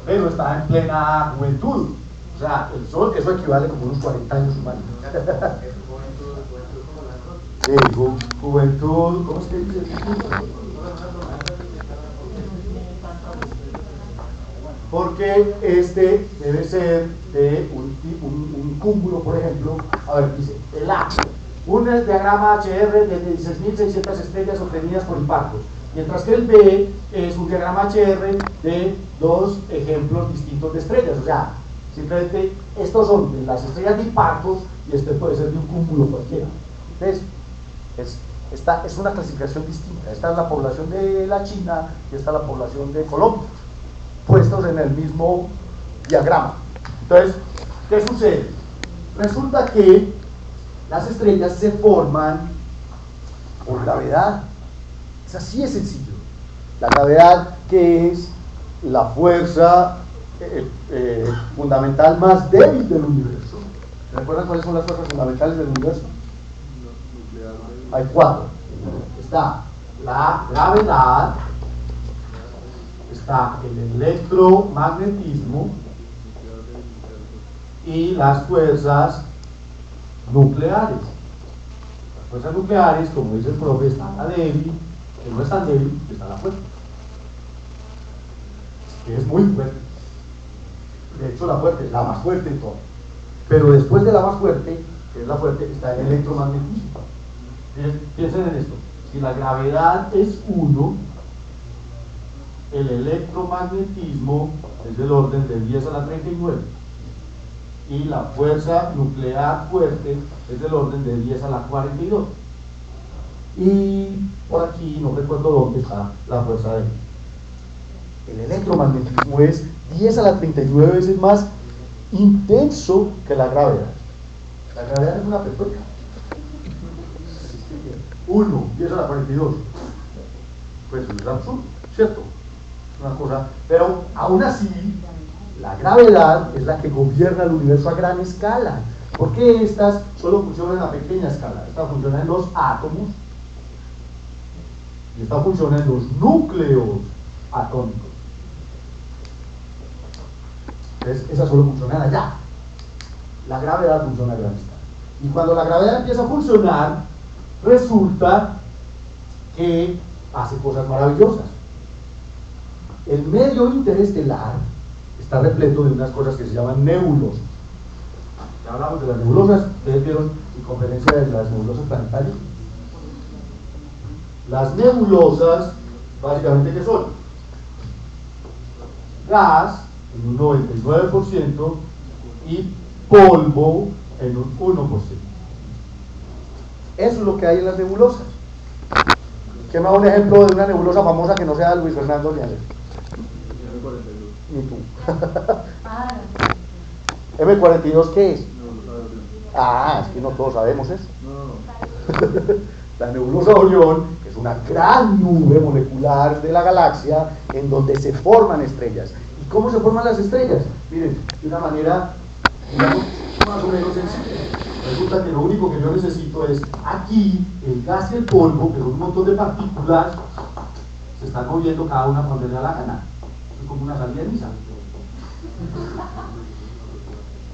pero está en plena juventud. O sea, el Sol, eso equivale como unos 40 años humanos. Sí, juventud, ¿cómo es que dice? Porque este debe ser de un cúmulo, por ejemplo. A ver, dice, el A, un diagrama HR de 16.600 estrellas obtenidas por impactos, mientras que el B es un diagrama HR de dos ejemplos distintos de estrellas. O sea, simplemente estos son de las estrellas de impactos y este puede ser de un cúmulo cualquiera. Entonces, esta es una clasificación distinta. Esta es la población de la China y esta es la población de Colombia, puestos en el mismo diagrama. Entonces, ¿qué sucede? Resulta que las estrellas se forman por gravedad. Es así de sencillo. La gravedad, que es la fuerza fundamental más débil del universo. ¿Recuerdan cuáles son las fuerzas fundamentales del universo? Hay 4. Está la gravedad, está el electromagnetismo y las fuerzas nucleares. Las fuerzas nucleares, como dice el profe, está la débil, que no es tan débil, está la fuerte, que es muy fuerte. De hecho, la fuerte es la más fuerte en todo. Pero después de la más fuerte, que es la fuerte, está el electromagnetismo. Piensen en esto: si la gravedad es 1, el electromagnetismo es del orden de 10 a la 39 y la fuerza nuclear fuerte es del orden de 10 a la 42. Y por aquí no recuerdo dónde está la fuerza débil. El electromagnetismo es 10 a la 39 veces más intenso que la gravedad. La gravedad es una petróleo. 1, 10 a la 42. Pues es absurdo, ¿cierto? Una cosa, pero aún así la gravedad es la que gobierna el universo a gran escala, porque estas solo funcionan a pequeña escala. Esta funciona en los átomos y esta funciona en los núcleos atómicos. Entonces, esas solo funcionan allá. La gravedad funciona a gran escala, y cuando la gravedad empieza a funcionar, resulta que hace cosas maravillosas. El medio interestelar está repleto de unas cosas que se llaman nebulosas. Ya hablamos de las nebulosas, ustedes vieron mi conferencia de las nebulosas planetarias. Las nebulosas, básicamente, ¿qué son? Gas en un 99% y polvo en un 1%. Eso es lo que hay en las nebulosas. ¿Qué me da un ejemplo de una nebulosa famosa que no sea Luis Fernando Lianer? Ni tú. M42, ¿qué es? Ah, es que no todos sabemos eso. La nebulosa Orión es una gran nube molecular de la galaxia en donde se forman estrellas. ¿Y cómo se forman las estrellas? Miren, de una manera, digamos, más o menos sencilla. Resulta que lo único que yo necesito es aquí el gas y el polvo, que son un montón de partículas, se están moviendo cada una por donde le da la gana. Es como una salida de misa.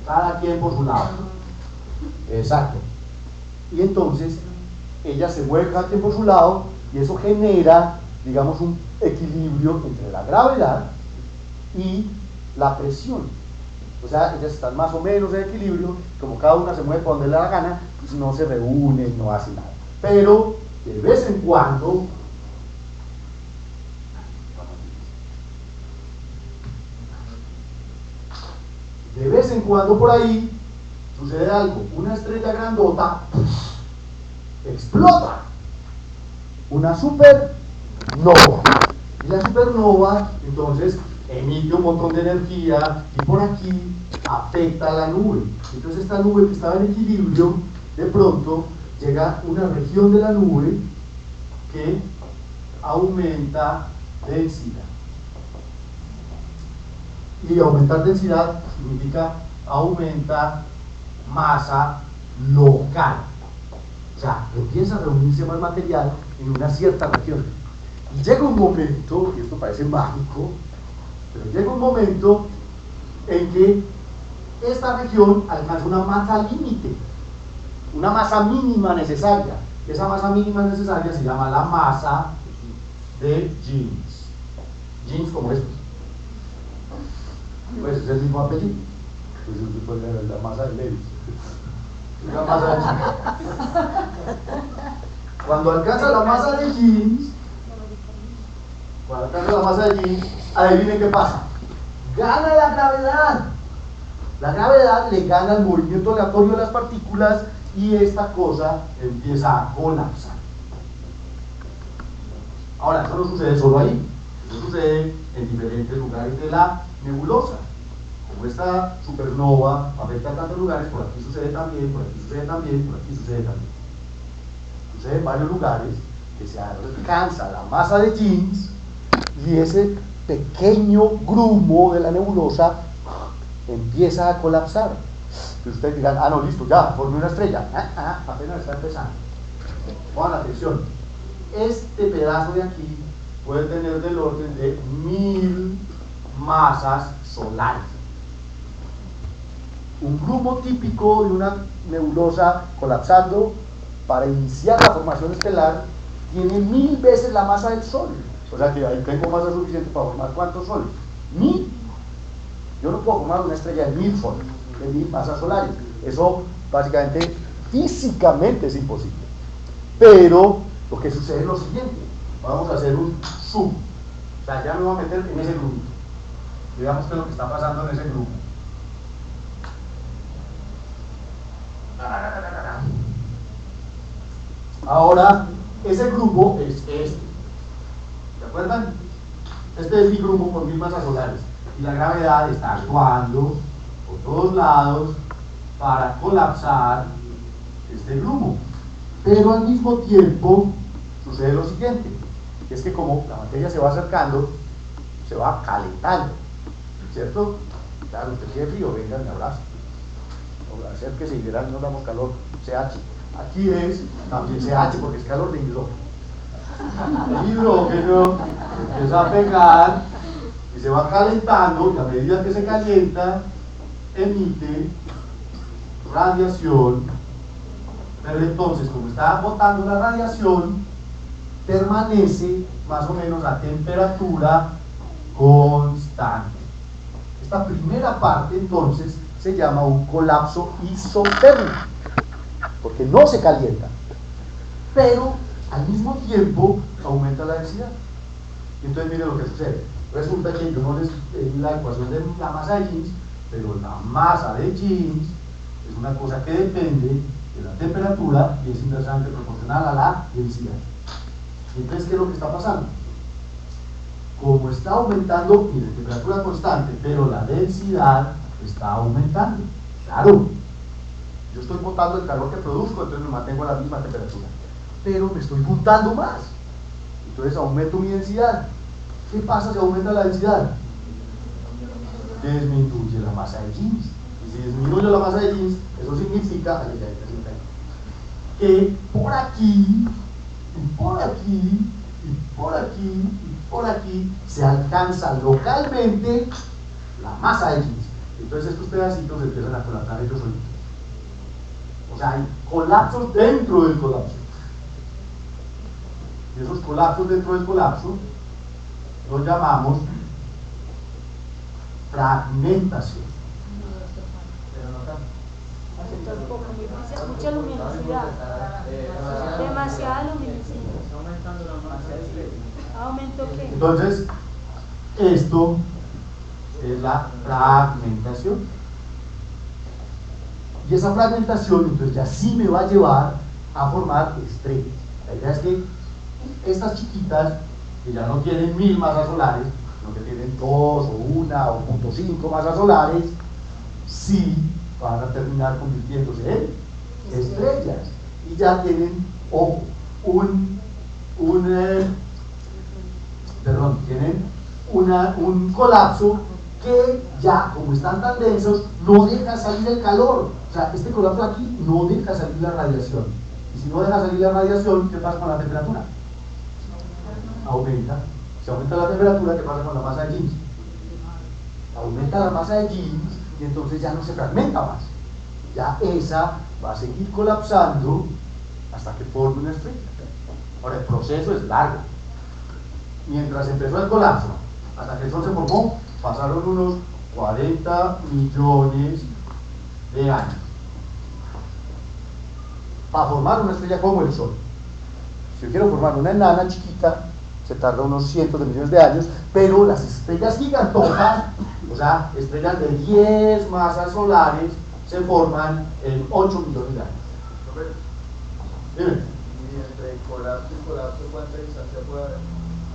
Cada quien por su lado. Exacto. Y entonces ellas se mueven cada quien por su lado y eso genera digamos, un equilibrio entre la gravedad y la presión. O sea, ellas están más o menos en equilibrio, como cada una se mueve por donde le da la gana, pues no se reúnen, no hacen nada. Pero de vez en cuando, por ahí sucede algo, una estrella grandota explota, una supernova, y la supernova entonces emite un montón de energía y por aquí afecta a la nube. Entonces esta nube que estaba en equilibrio, de pronto llega una región de la nube que aumenta densidad. Y aumentar densidad significa aumenta masa local. O sea, empieza a reunirse más material en una cierta región. Y llega un momento, y esto parece mágico, pero llega un momento en que esta región alcanza una masa límite, una masa mínima necesaria. Esa masa mínima necesaria se llama la masa de Jeans. Jeans como estos. Pues es el mismo apellido. Pues usted puede ver la masa de Levis. La masa de Jeans. Cuando alcanza la masa de Jeans, adivinen qué pasa. Gana la gravedad. La gravedad le gana el movimiento aleatorio de las partículas y esta cosa empieza a colapsar. Ahora, eso no sucede solo ahí, eso sucede en diferentes lugares de la nebulosa. Como esta supernova afecta a tantos lugares, por aquí sucede también, por aquí sucede también, por aquí sucede también. Sucede en varios lugares que se alcanza la masa de Jeans y ese pequeño grumo de la nebulosa empieza a colapsar. Que ustedes digan, no, listo, ya, formé una estrella. Apenas está empezando. Pongan atención. Este pedazo de aquí puede tener del orden de 1000 masas solares. Un grumo típico de una nebulosa colapsando para iniciar la formación estelar tiene 1000 veces la masa del Sol. O sea que ahí tengo masa suficiente para formar ¿cuántos soles? 1000. Yo no puedo formar una estrella de 1000 soles, de 1000 masas solares. Eso básicamente, físicamente es imposible. Pero lo que sucede es lo siguiente. Vamos a hacer un zoom. O sea, ya me voy a meter en ese grupo. Digamos que es lo que está pasando en ese grupo. Ahora, ese grupo es este. ¿Se acuerdan? Este es mi grupo con 1000 masas solares. Y la gravedad está actuando por todos lados para colapsar este grupo. Pero al mismo tiempo sucede lo siguiente, es que como la materia se va acercando, se va calentando, ¿cierto? Claro, usted tiene frío, venga, me abraza. Acérquese y verán, no damos calor, CH. Aquí es también CH porque es calor de hidrógeno. El hidrógeno empieza a pegar y se va calentando, y a medida que se calienta, emite radiación. Pero entonces, como está botando la radiación, permanece más o menos a temperatura constante. Esta primera parte, entonces, se llama un colapso isotérmico, porque no se calienta, pero al mismo tiempo aumenta la densidad. Entonces, miren lo que sucede. Resulta que yo no les di la ecuación de la masa de Jeans, pero la masa de Jeans es una cosa que depende de la temperatura y es inversamente proporcional a la densidad. Entonces, ¿qué es lo que está pasando? Como está aumentando, miren, temperatura constante, pero la densidad está aumentando. Claro, yo estoy botando el calor que produzco, entonces me mantengo a la misma temperatura, pero me estoy juntando más, entonces aumento mi densidad. ¿Qué pasa si aumenta la densidad? Disminuye la masa de Jeans. Y si disminuye la masa de Jeans, eso significa que por aquí, y por aquí, y por aquí, y por aquí, se alcanza localmente la masa de Jeans. Entonces estos pedacitos empiezan a colapsar ellos solitos. O sea, hay colapsos dentro del colapso. Y esos colapsos dentro del colapso los llamamos fragmentación. Pero no tanto. Mucha luminosidad. Demasiada luminosidad. Está aumentando la masa de estrella. ¿Aumento qué? Entonces, esto es la fragmentación. Y esa fragmentación entonces ya sí me va a llevar a formar estrellas. La idea es que estas chiquitas, que ya no tienen 1000 masas solares, sino que tienen 2 o 1 o 0.5 masas solares, sí van a terminar convirtiéndose en estrellas. Y ya tienen, ojo, tienen un colapso que ya, como están tan densos, no deja salir el calor. O sea, este colapso aquí no deja salir la radiación. Y si no deja salir la radiación, ¿qué pasa con la temperatura? Aumenta. Si aumenta la temperatura, ¿qué pasa con la masa de jeans? Aumenta la masa de jeans y entonces ya no se fragmenta más. Ya esa va a seguir colapsando hasta que forme una estrella. Ahora, el proceso es largo. Mientras empezó el colapso, hasta que el Sol se formó, pasaron unos 40 millones de años. Para formar una estrella como el Sol. Si yo quiero formar una enana chiquita, se tarda unos cientos de millones de años, pero las estrellas gigantonas, o sea, estrellas de 10 masas solares, se forman en 8 millones de años. Dime. Y entre colapso y colapso, ¿cuánta distancia puede haber?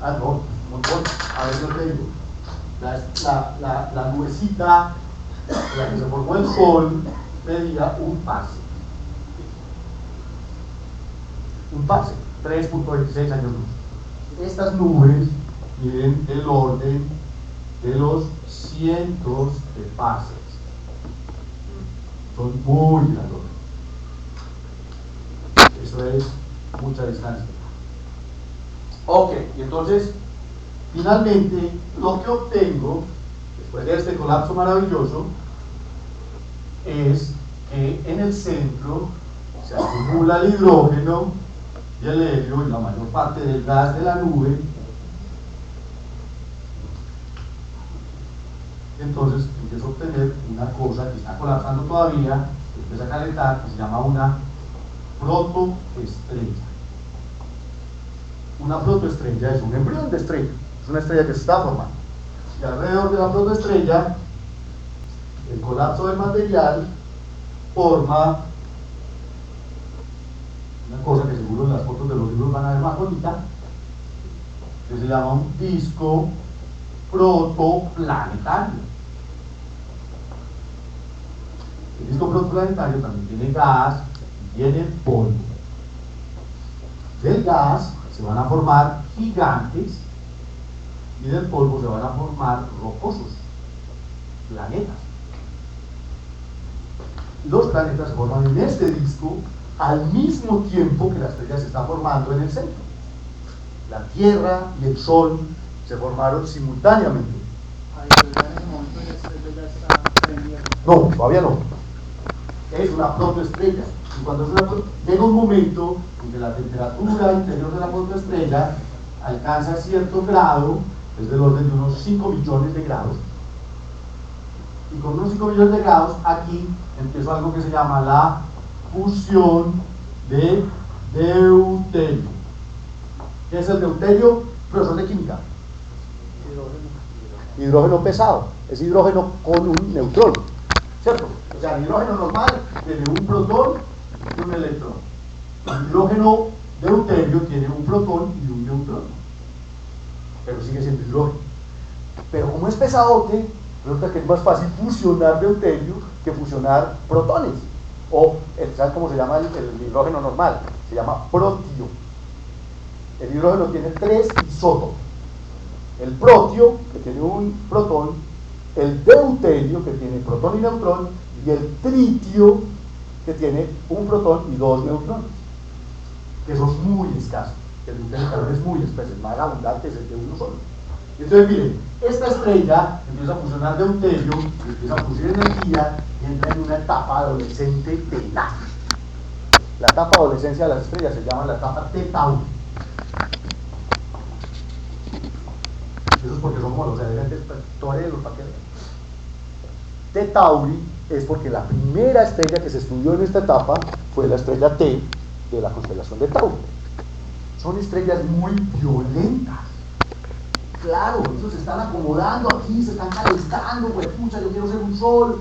Ah, no, un montón. A ver, yo te digo. La nubecita, la que se formó el Sol, medía un parse. Un parse, 3.26 años luz. Estas nubes miden el orden de los cientos de parses. Son muy grandes. Eso es mucha distancia. Ok, y entonces, finalmente, lo que obtengo, después de este colapso maravilloso, es que en el centro se acumula el hidrógeno y el helio y la mayor parte del gas de la nube. Entonces empiezo a obtener una cosa que está colapsando todavía, que empieza a calentar, que se llama una protoestrella. Una protoestrella es un embrión de estrella, es una estrella que se está formando. Y alrededor de la protoestrella, el colapso del material forma una cosa que seguro en las fotos de los libros van a ver más bonita, que se llama un disco protoplanetario. El disco protoplanetario también tiene gas y tiene polvo. Del gas se van a formar gigantes y del polvo se van a formar rocosos, planetas. Los planetas se forman en este disco al mismo tiempo que la estrella se está formando en el centro. La Tierra y el Sol se formaron simultáneamente. Ahí, pero ya en ese momento la estrella ya está prendida. No, todavía no. Es una protoestrella. Y cuando es una llega un momento en que la temperatura interior de la protoestrella alcanza cierto grado, es del orden de unos 5 millones de grados. Y con unos 5 millones de grados, aquí empezó algo que se llama la fusión de deuterio. ¿Qué es el deuterio? Profesor de química. Hidrógeno pesado. Es hidrógeno con un neutrón, ¿cierto? O sea, el hidrógeno normal tiene un protón y un electrón. El hidrógeno deuterio tiene un protón y un neutrón, pero sigue siendo hidrógeno. Pero como es pesadote, resulta que es más fácil fusionar deuterio que fusionar protones. O, ¿sabes cómo se llama el hidrógeno normal? Se llama protio. El hidrógeno tiene 3 isótopos. El protio, que tiene un protón, el deuterio, que tiene protón y neutrón, y el tritio, que tiene un protón y 2 neutrones, que son muy escasos. El deuterio es muy espeso, el más abundante es el de uno solo. Entonces miren, esta estrella empieza a fusionar deuterio, empieza a producir energía y entra en una etapa adolescente teta. La etapa de adolescencia de las estrellas se llama la etapa tetauri. Eso es porque son monos, o sea, deben toreros para que vean. T Tauri es porque la primera estrella que se estudió en esta etapa fue la estrella T de la constelación de Tauro. Son estrellas muy violentas. Claro, ellos se están acomodando aquí, se están calentando, pues pucha, yo quiero ser un sol,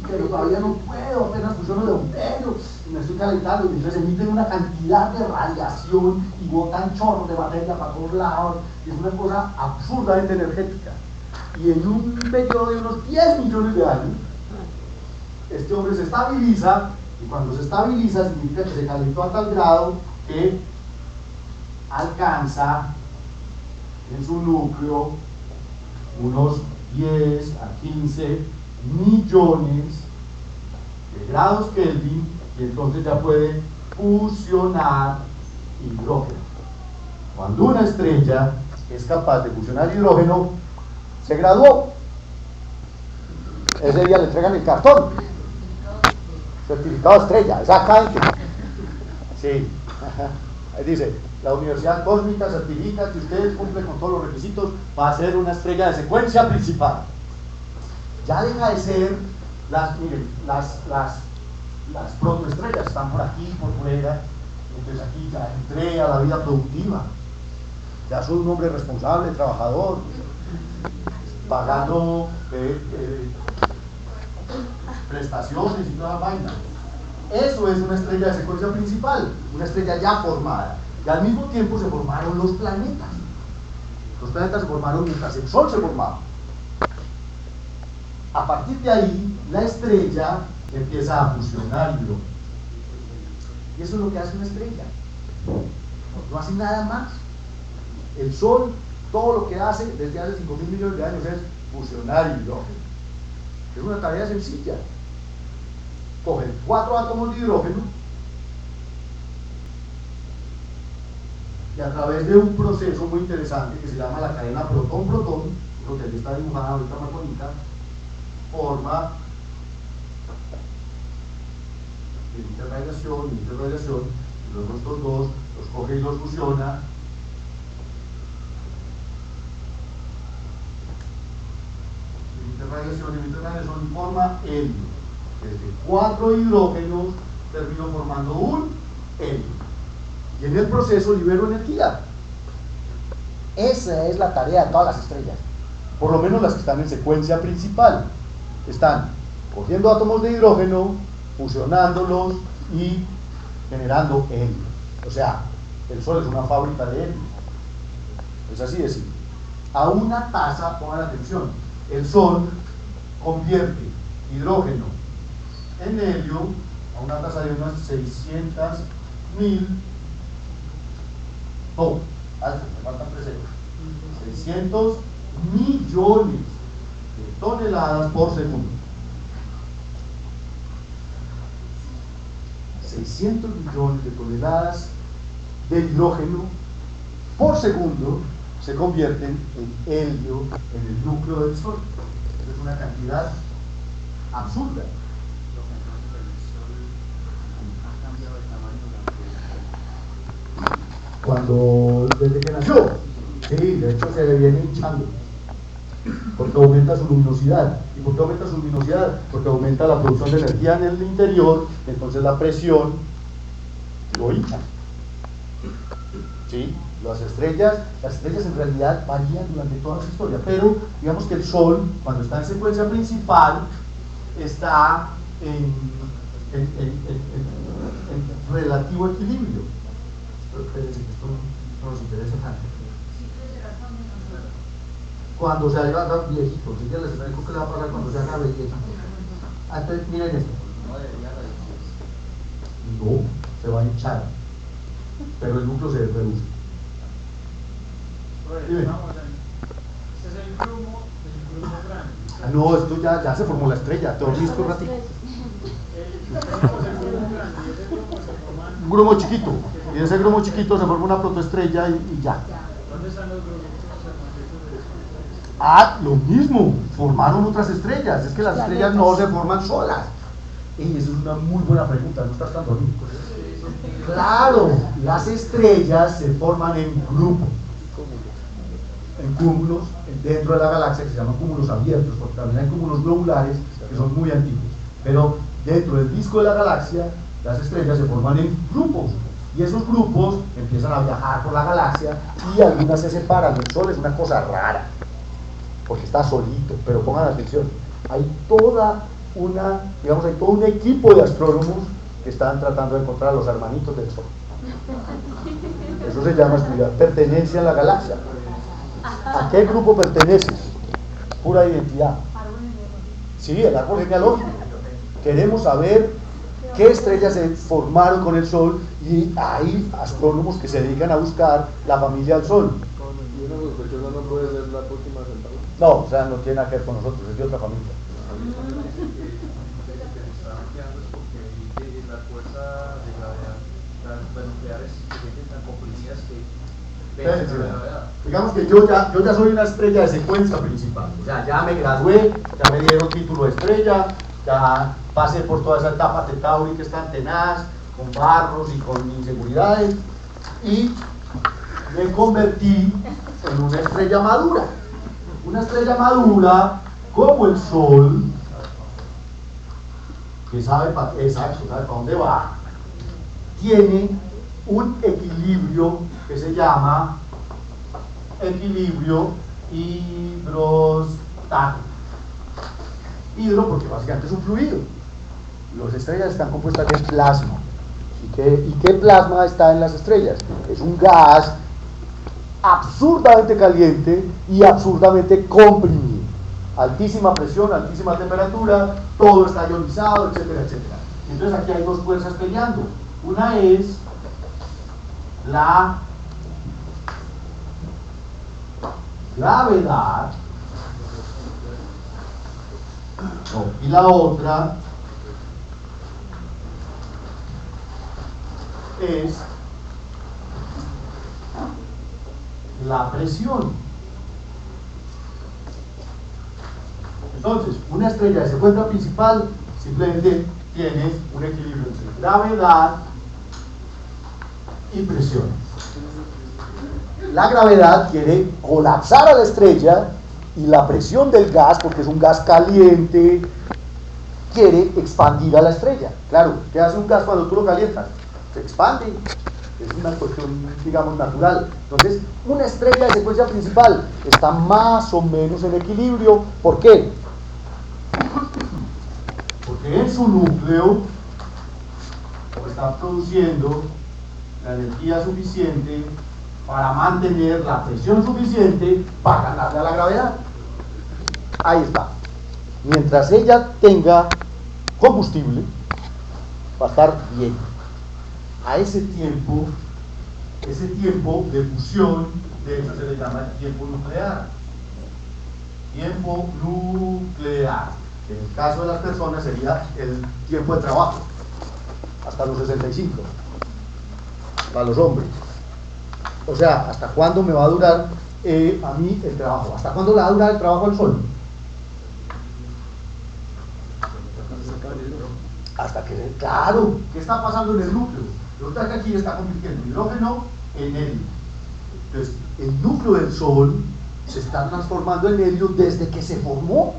pero todavía no puedo, apenas funciona deuterio, y me estoy calentando, y entonces emiten una cantidad de radiación y botan chorros de materia para todos lados, y es una cosa absurdamente energética. Y en un periodo de unos 10 millones de años, este hombre se estabiliza, y cuando se estabiliza significa que se calentó a tal grado que alcanza en su núcleo unos 10 a 15 millones de grados Kelvin, y entonces ya puede fusionar hidrógeno. Cuando una estrella es capaz de fusionar hidrógeno, se graduó. Ese día le entregan el cartón, certificado de estrella, exactamente. Sí, ahí dice: la Universidad Cósmica certifica que usted cumple con todos los requisitos para ser una estrella de secuencia principal. Ya deja de ser miren, las protoestrellas están por aquí, por fuera. Entonces aquí ya entré a la vida productiva, ya soy un hombre responsable, trabajador, pagando prestaciones y toda la vaina. Eso es una estrella de secuencia principal, una estrella ya formada. Y al mismo tiempo se formaron los planetas. Los planetas se formaron mientras el Sol se formaba. A partir de ahí, la estrella empieza a fusionar hidrógeno. Y eso es lo que hace una estrella. No hace nada más. El Sol, todo lo que hace desde hace 5.000 millones de años es fusionar hidrógeno. Es una tarea sencilla. Cogen 4 átomos de hidrógeno y a través de un proceso muy interesante que se llama la cadena protón-protón, lo que aquí está dibujada ahorita más bonita, forma interradiación, y luego estos dos los coge y los fusiona. Interradiación y forma helio. Desde 4 hidrógenos termino formando un helio. Y en el proceso libero energía. Esa es la tarea de todas las estrellas, por lo menos las que están en secuencia principal. Están cogiendo átomos de hidrógeno, fusionándolos y generando helio. O sea, el Sol es una fábrica de helio. Es así de simple. A una tasa, pongan atención, el Sol convierte hidrógeno en helio a una tasa de unas 600.000 no, me faltan 3 ceros, 600 millones de toneladas por segundo. 600 millones de toneladas de hidrógeno por segundo se convierten en helio en el núcleo del Sol. Es una cantidad absurda. Desde que nació, sí, de hecho se viene hinchando, porque aumenta su luminosidad. ¿Y por qué aumenta su luminosidad? Porque aumenta la producción de energía en el interior, entonces la presión lo hincha. ¿Sí? Las estrellas en realidad varían durante toda su historia, pero digamos que el Sol, cuando está en secuencia principal, está en relativo equilibrio. Pero espérense que esto no nos interesa tanto. Cuando se haga viejito, si ya les explico qué le va a pasar cuando se haga viejito. Entonces, miren esto. No, se va a hinchar, pero el núcleo se reduce. Este es el grumo grande. No, esto ya se formó la estrella, te dormiste un ratito. Un grumo chiquito, y de ese grumo chiquito se forma una protoestrella y ya. ¿Dónde están los grumos? Lo mismo, formaron otras estrellas. Es que las estrellas no se forman solas. Esa es una muy buena pregunta, no estás tan dormido. Claro, las estrellas se forman en grupos. en cúmulos dentro de la galaxia que se llaman cúmulos abiertos, porque también hay cúmulos globulares que son muy antiguos. Pero dentro del disco de la galaxia, las estrellas se forman en grupos, y esos grupos empiezan a viajar por la galaxia y algunas se separan. El Sol es una cosa rara, porque está solito, pero pongan atención, hay toda una, digamos, hay todo un equipo de astrónomos que están tratando de encontrar a los hermanitos del Sol. Eso se llama estudiar pertenencia a la galaxia. ¿A qué grupo perteneces? Pura identidad. Sí, el árbol genealógico. Queremos saber qué estrellas se formaron con el Sol, y hay astrónomos que se dedican a buscar la familia del Sol. ¿Y una sospechosa no puede ser la próxima Centauro? No, o sea, no tiene nada que ver con nosotros, es de otra familia. La fuerza de gravedad, las nucleares se sienten tan comprimidas que vencen la gravedad. Digamos que yo ya soy una estrella de secuencia principal, o sea, ya me gradué, ya me dieron título de estrella, ya pasé por toda esa etapa tetáurica que es tan tenaz, con barros y con inseguridades, y me convertí en una estrella madura. Una estrella madura como el Sol, que sabe para dónde va, tiene un equilibrio que se llama equilibrio hidrostático. Hidro porque básicamente es un fluido. Las estrellas están compuestas de plasma. ¿Y qué plasma está en las estrellas? Es un gas absurdamente caliente y absurdamente comprimido. Altísima presión, altísima temperatura, todo está ionizado, etcétera, etcétera. Entonces aquí hay dos fuerzas peleando. Una es la gravedad, y la otra es la presión. Entonces, una estrella de secuencia principal simplemente tiene un equilibrio entre gravedad y presión. La gravedad quiere colapsar a la estrella, y la presión del gas, porque es un gas caliente, quiere expandir a la estrella. Claro, ¿qué hace un gas cuando tú lo calientas? Se expande. Es una cuestión, digamos, natural. Entonces, una estrella de secuencia principal está más o menos en equilibrio. ¿Por qué? Porque en su núcleo está produciendo la energía suficiente para mantener la presión suficiente para ganarle a la gravedad. Ahí está. Mientras ella tenga combustible, va a estar bien. A ese tiempo de fusión, de eso se le llama tiempo nuclear. Tiempo nuclear. En el caso de las personas sería el tiempo de trabajo, hasta los 65, para los hombres. O sea, ¿hasta cuándo me va a durar a mí el trabajo? ¿Hasta cuándo le va a durar el trabajo al Sol? Hasta que, claro, ¿qué está pasando en el núcleo? Resulta que aquí está convirtiendo hidrógeno en helio. Entonces, el núcleo del Sol se está transformando en helio desde que se formó.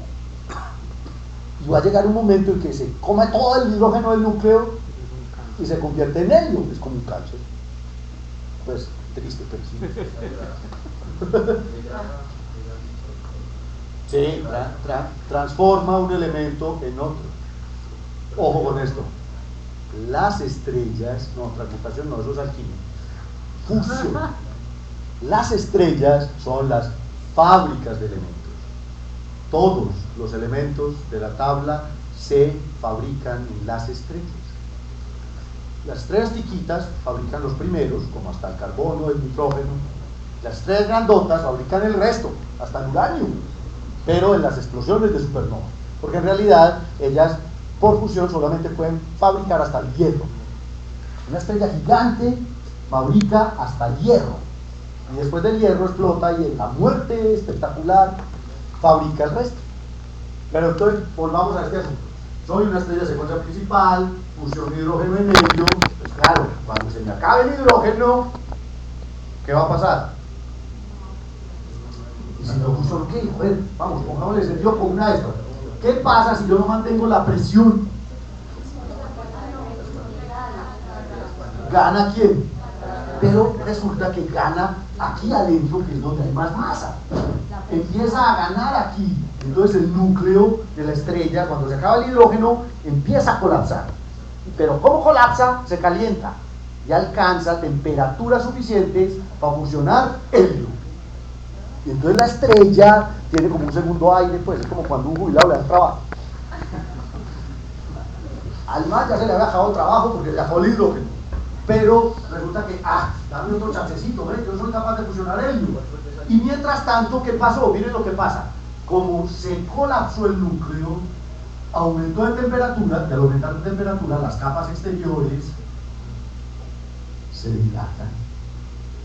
Y va a llegar un momento en que se come todo el hidrógeno del núcleo y se convierte en helio. Es como un cáncer. Pues, triste, pero sí. Sí, transforma un elemento en otro. Ojo con esto. Las estrellas, no, transmutación no, eso es alquimia. Fusión. Las estrellas son las fábricas de elementos. Todos los elementos de la tabla se fabrican en las estrellas. Las estrellas chiquitas fabrican los primeros, como hasta el carbono, el nitrógeno. Las estrellas grandotas fabrican el resto, hasta el uranio, pero en las explosiones de supernova. Porque en realidad ellas, por fusión, solamente pueden fabricar hasta el hierro. Una estrella gigante fabrica hasta el hierro. Y después del hierro explota y en la muerte espectacular fabrica el resto. Pero entonces, volvamos a este asunto. Soy una estrella de secuencia principal, fusión de hidrógeno en helio. Pues claro, cuando se me acabe el hidrógeno, ¿qué va a pasar? Y si no funciona, ¿qué? Joder, vamos, pongámosle sentido con una de estas. ¿Qué pasa si yo no mantengo la presión? ¿Gana quién? Pero resulta que gana aquí adentro, que es donde hay más masa. Empieza a ganar aquí. Entonces el núcleo de la estrella, cuando se acaba el hidrógeno, empieza a colapsar. Pero ¿cómo colapsa? Se calienta y alcanza temperaturas suficientes para fusionar helio. Y entonces la estrella tiene como un segundo aire, pues es como cuando un jubilado le da trabajo. Al más ya se le había acabado el trabajo porque le acabó el hidrógeno. Pero resulta que, dame otro chancecito, yo soy capaz de fusionar helio. Y mientras tanto, ¿qué pasó? Miren lo que pasa. Como se colapsó el núcleo, aumentó de temperatura, y al aumentar de temperatura, las capas exteriores se dilatan.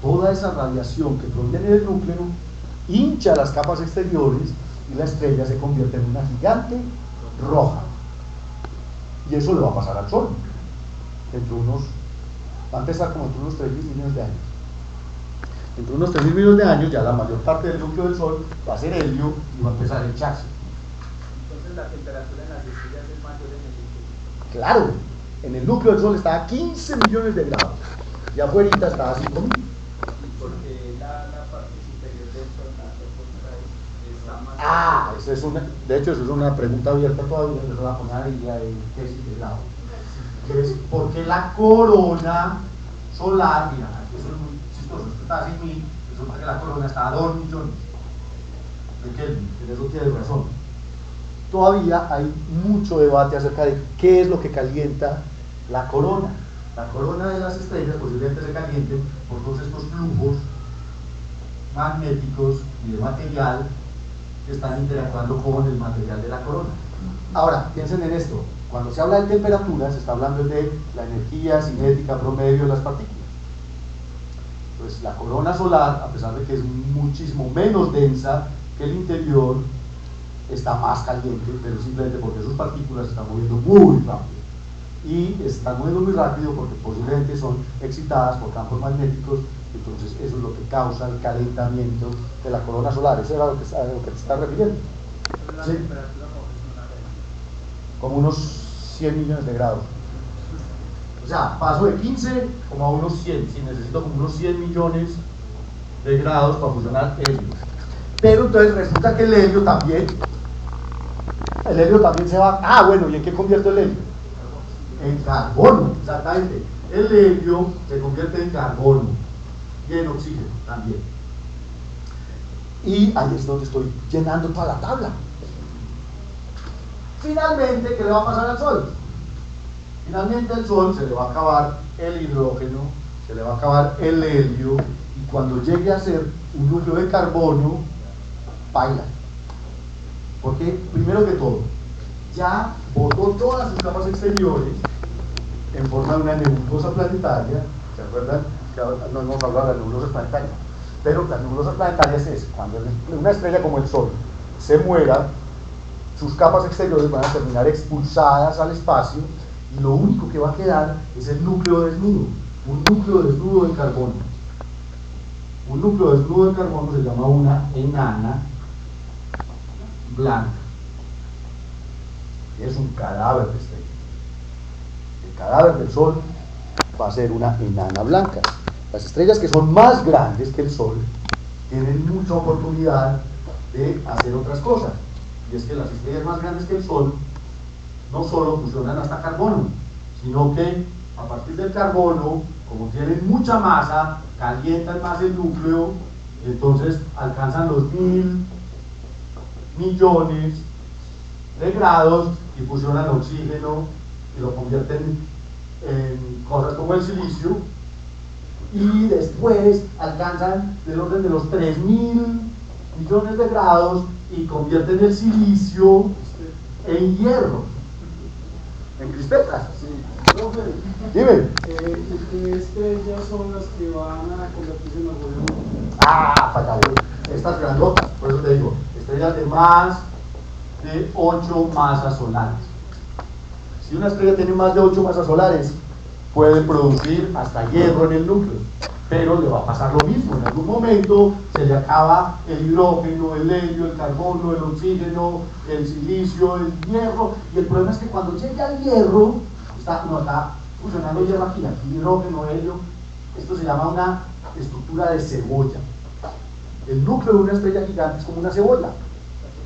Toda esa radiación que proviene del núcleo hincha las capas exteriores y la estrella se convierte en una gigante roja. Y eso le va a pasar al Sol. Va a empezar como entre unos 3.000 millones de años. Entre unos 3.000 millones de años ya la mayor parte del núcleo del Sol va a ser helio y va a empezar a hincharse. Entonces la temperatura en las estrellas es mayor en el núcleo. Claro, en el núcleo del Sol está a 15 millones de grados y afuera está a 5.000. Porque la parte superior del Sol, está más... De hecho eso es una pregunta abierta todavía, que se va a poner ahí en tesis de grado. Que es porque la corona solar, mira, eso es muy chistoso, esto está a 6.000, resulta que la corona está a 2 millones de Kelvin, en eso tienes razón. Todavía hay mucho debate acerca de qué es lo que calienta la corona. La corona de las estrellas posiblemente se calienten por todos estos flujos magnéticos y de material que están interactuando con el material de la corona. Ahora, piensen en esto. Cuando se habla de temperatura, se está hablando de la energía cinética promedio de las partículas. Pues la corona solar, a pesar de que es muchísimo menos densa que el interior, está más caliente, pero simplemente porque sus partículas se están moviendo muy rápido. Y están moviendo muy rápido porque posiblemente son excitadas por campos magnéticos, entonces eso es lo que causa el calentamiento de la corona solar. Eso era a lo que te estás refiriendo. ¿Sí? Como unos 100 millones de grados. O sea, paso de 15 como a unos 100. Si necesito como unos 100 millones de grados para fusionar helio. Pero entonces resulta que el helio también se va. Bueno, ¿y en qué convierto el helio? En carbono, exactamente. El helio se convierte en carbono y en oxígeno también. Y ahí es donde estoy llenando toda la tabla. Finalmente, ¿qué le va a pasar al Sol? Finalmente al Sol se le va a acabar el hidrógeno, se le va a acabar el helio, y cuando llegue a ser un núcleo de carbono, baila. Porque, primero que todo, ya botó todas sus capas exteriores en forma de una nebulosa planetaria. ¿Se acuerdan? Que no hemos hablado de las nebulosas planetarias. Pero las nebulosas planetarias es cuando una estrella como el Sol se muera, sus capas exteriores van a terminar expulsadas al espacio y lo único que va a quedar es el núcleo desnudo, un núcleo desnudo de carbono. Un núcleo desnudo de carbono se llama una enana blanca. Y es un cadáver de estrella. El cadáver del Sol va a ser una enana blanca. Las estrellas que son más grandes que el Sol tienen mucha oportunidad de hacer otras cosas. Y es que las estrellas más grandes que el Sol no solo fusionan hasta carbono, sino que a partir del carbono, como tienen mucha masa, calientan más el núcleo y entonces alcanzan los 1.000 millones de grados y fusionan oxígeno y lo convierten en cosas como el silicio, y después alcanzan del orden de los 3.000 millones de grados y convierten el silicio en hierro, en crispetas. Dime. ¿Qué estrellas son las que van a convertirse en algodón? Fallado. Estas grandotas, por eso te digo, estrellas de más de 8 masas solares. Si una estrella tiene más de 8 masas solares, puede producir hasta hierro en el núcleo, pero le va a pasar lo mismo. En algún momento se le acaba el hidrógeno, el helio, el carbono, el oxígeno, el silicio, el hierro, y el problema es que cuando llega el hierro, está funcionando hierro aquí, hidrógeno, helio. Esto se llama una estructura de cebolla. El núcleo de una estrella gigante es como una cebolla.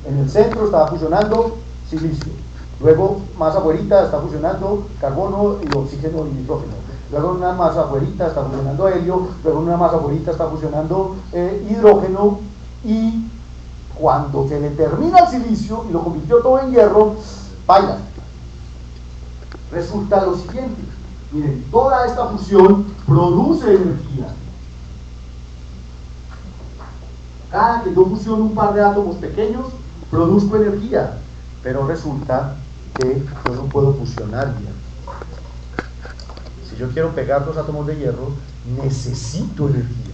En el centro está fusionando silicio, luego más afuerita está fusionando carbono y oxígeno y nitrógeno, luego una más afuerita está fusionando helio, luego una más afuerita está fusionando hidrógeno, y cuando se le termina el silicio y lo convirtió todo en hierro, baila. Resulta lo siguiente: miren, toda esta fusión produce energía. Cada que yo fusiono un par de átomos pequeños, produzco energía, pero resulta que yo no puedo fusionar hierro. Si yo quiero pegar dos átomos de hierro, necesito energía.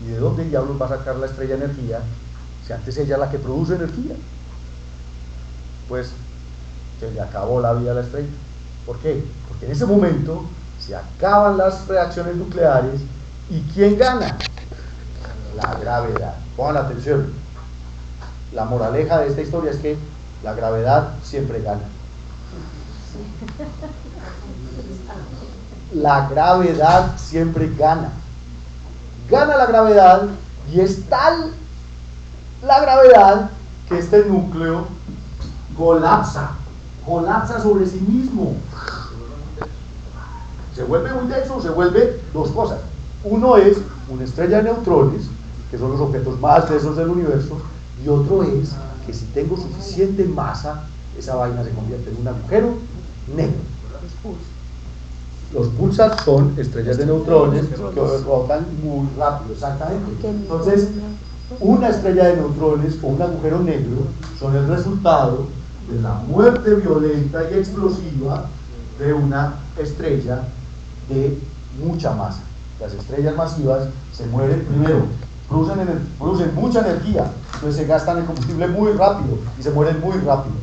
¿Y de dónde diablos va a sacar la estrella energía si antes ella es la que produce energía? Pues se le acabó la vida a la estrella. ¿Por qué? Porque en ese momento se acaban las reacciones nucleares. ¿Y quién gana? La gravedad. Pongan atención. La moraleja de esta historia es que la gravedad siempre gana. La gravedad siempre gana. Gana la gravedad, y es tal la gravedad que este núcleo colapsa sobre sí mismo. Se vuelve muy denso, se vuelve dos cosas. Uno es una estrella de neutrones, que son los objetos más densos del universo, y otro es que si tengo suficiente masa, esa vaina se convierte en un agujero negro. Los pulsars son estrellas de neutrones que rotan muy rápido, exactamente. Entonces, una estrella de neutrones o un agujero negro son el resultado de la muerte violenta y explosiva de una estrella de mucha masa. Las estrellas masivas se mueren primero, producen mucha energía, entonces se gastan el combustible muy rápido y se mueren muy rápido.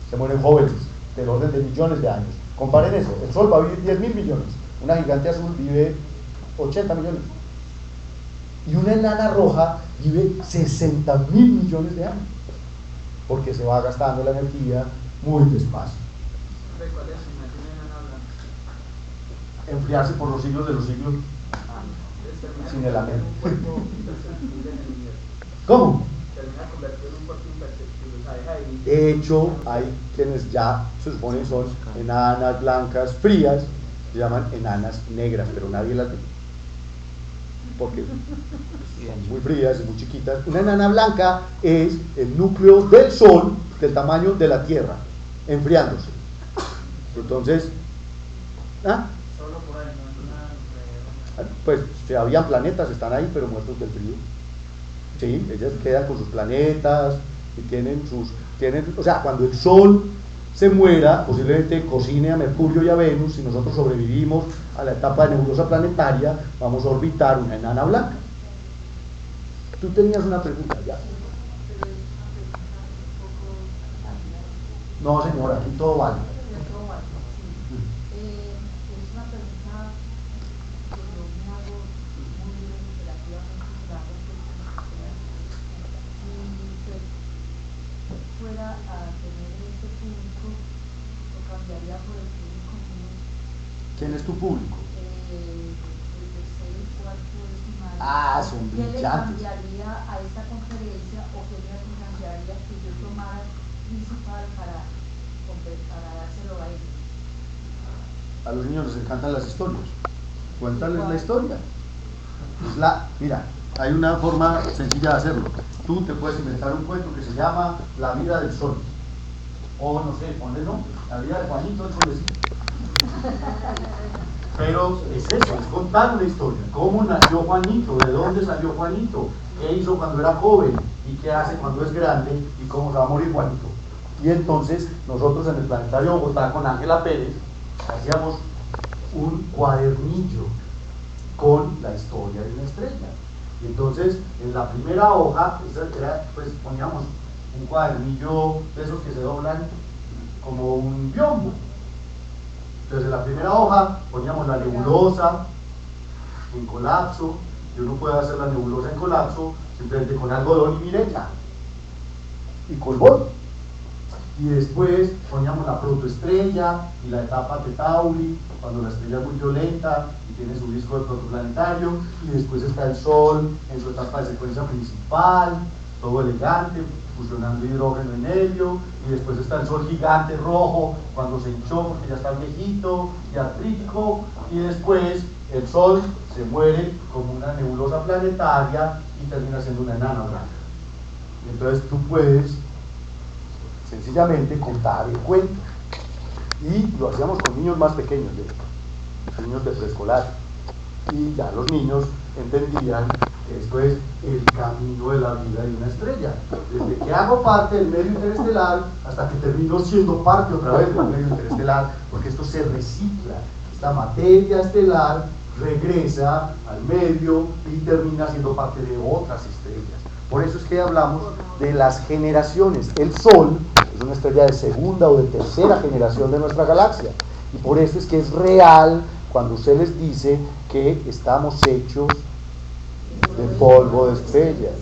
Se mueren jóvenes, del orden de millones de años. Comparen eso: el Sol va a vivir 10.000 millones, una gigante azul vive 80 millones, y una enana roja vive 60.000 millones de años, porque se va gastando la energía muy despacio. Enfriarse por los siglos de los siglos sin el amén. ¿Cómo? De hecho, hay quienes ya se supone son enanas blancas frías, se llaman enanas negras, pero nadie las ve porque son muy frías y muy chiquitas. Una enana blanca es el núcleo del Sol del tamaño de la Tierra, enfriándose. Entonces, pues si habían planetas, están ahí, pero muertos del frío. Sí, ellas quedan con sus planetas y o sea, cuando el Sol se muera, posiblemente cocine a Mercurio y a Venus. Si nosotros sobrevivimos a la etapa de nebulosa planetaria, vamos a orbitar una enana blanca. Tú tenías una pregunta ya. No, señora, aquí todo vale. ¿Quién es tu público? Son brillantes. ¿Qué le cambiaría a esta conferencia o qué le cambiaría que yo tomara principal para dárselo a ellos? A los niños les encantan las historias. Cuéntales la historia. Mira, hay una forma sencilla de hacerlo. Tú te puedes inventar un cuento que se llama La vida del sol. O no sé, ponle nombre, La vida de Juanito el Solecito. Pero es eso, es contar una historia. ¿Cómo nació Juanito? ¿De dónde salió Juanito? ¿Qué hizo cuando era joven? ¿Y qué hace cuando es grande? ¿Y cómo se va a morir Juanito? Y entonces nosotros en el Planetario Bogotá con Ángela Pérez hacíamos un cuadernillo con la historia de una estrella. Y entonces en la primera hoja pues poníamos un cuadernillo de esos que se doblan como un biombo. Entonces en la primera hoja poníamos la nebulosa en colapso, y uno puede hacer la nebulosa en colapso simplemente con algodón y mireta y colbón. Y después poníamos la protoestrella y la etapa Tetauri, cuando la estrella es muy violenta y tiene su disco de protoplanetario, y después está el Sol en su etapa de secuencia principal, todo elegante, fusionando hidrógeno en helio, y después está el Sol gigante rojo, cuando se hinchó porque ya está viejito y artrítico, y después el Sol se muere como una nebulosa planetaria y termina siendo una enana blanca. Entonces tú puedes sencillamente contar el cuento, y lo hacíamos con niños más pequeños, niños de preescolar, y ya los niños entendían que esto es el camino de la vida de una estrella, desde que hago parte del medio interestelar hasta que termino siendo parte otra vez del medio interestelar, porque esto se recicla, esta materia estelar regresa al medio y termina siendo parte de otras estrellas. Por eso es que hablamos de las generaciones. El Sol es una estrella de segunda o de tercera generación de nuestra galaxia, y por eso es que es real cuando usted les dice que estamos hechos de polvo de estrellas.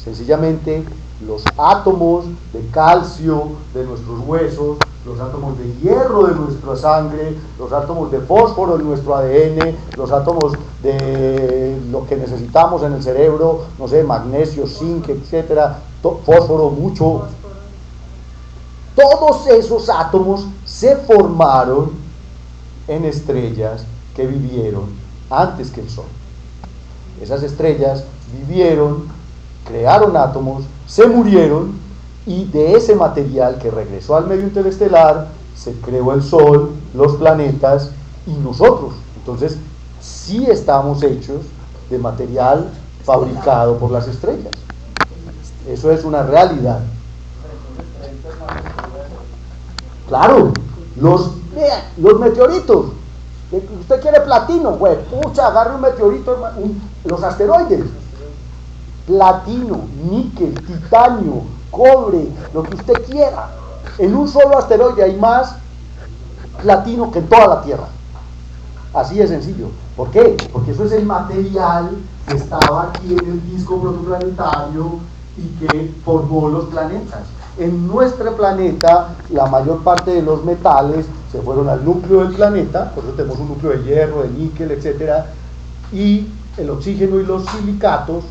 Sencillamente los átomos de calcio de nuestros huesos, los átomos de hierro de nuestra sangre, los átomos de fósforo en nuestro ADN, los átomos de lo que necesitamos en el cerebro, no sé, magnesio, zinc, etcétera, fósforo mucho. Todos esos átomos se formaron en estrellas que vivieron antes que el Sol. Esas estrellas vivieron, crearon átomos, se murieron, y de ese material que regresó al medio interestelar se creó el Sol, los planetas y nosotros. Entonces sí estamos hechos de material fabricado por las estrellas. Eso es una realidad. Claro, los meteoritos. Usted quiere platino, güey, pucha, agarre un meteorito, los asteroides. Platino, níquel, titanio, cobre, lo que usted quiera. En un solo asteroide hay más platino que en toda la Tierra. Así de sencillo. ¿Por qué? Porque eso es el material que estaba aquí en el disco protoplanetario y que formó los planetas. En nuestro planeta, la mayor parte de los metales se fueron al núcleo del planeta, por eso tenemos un núcleo de hierro, de níquel, etc. Y el oxígeno y los silicatos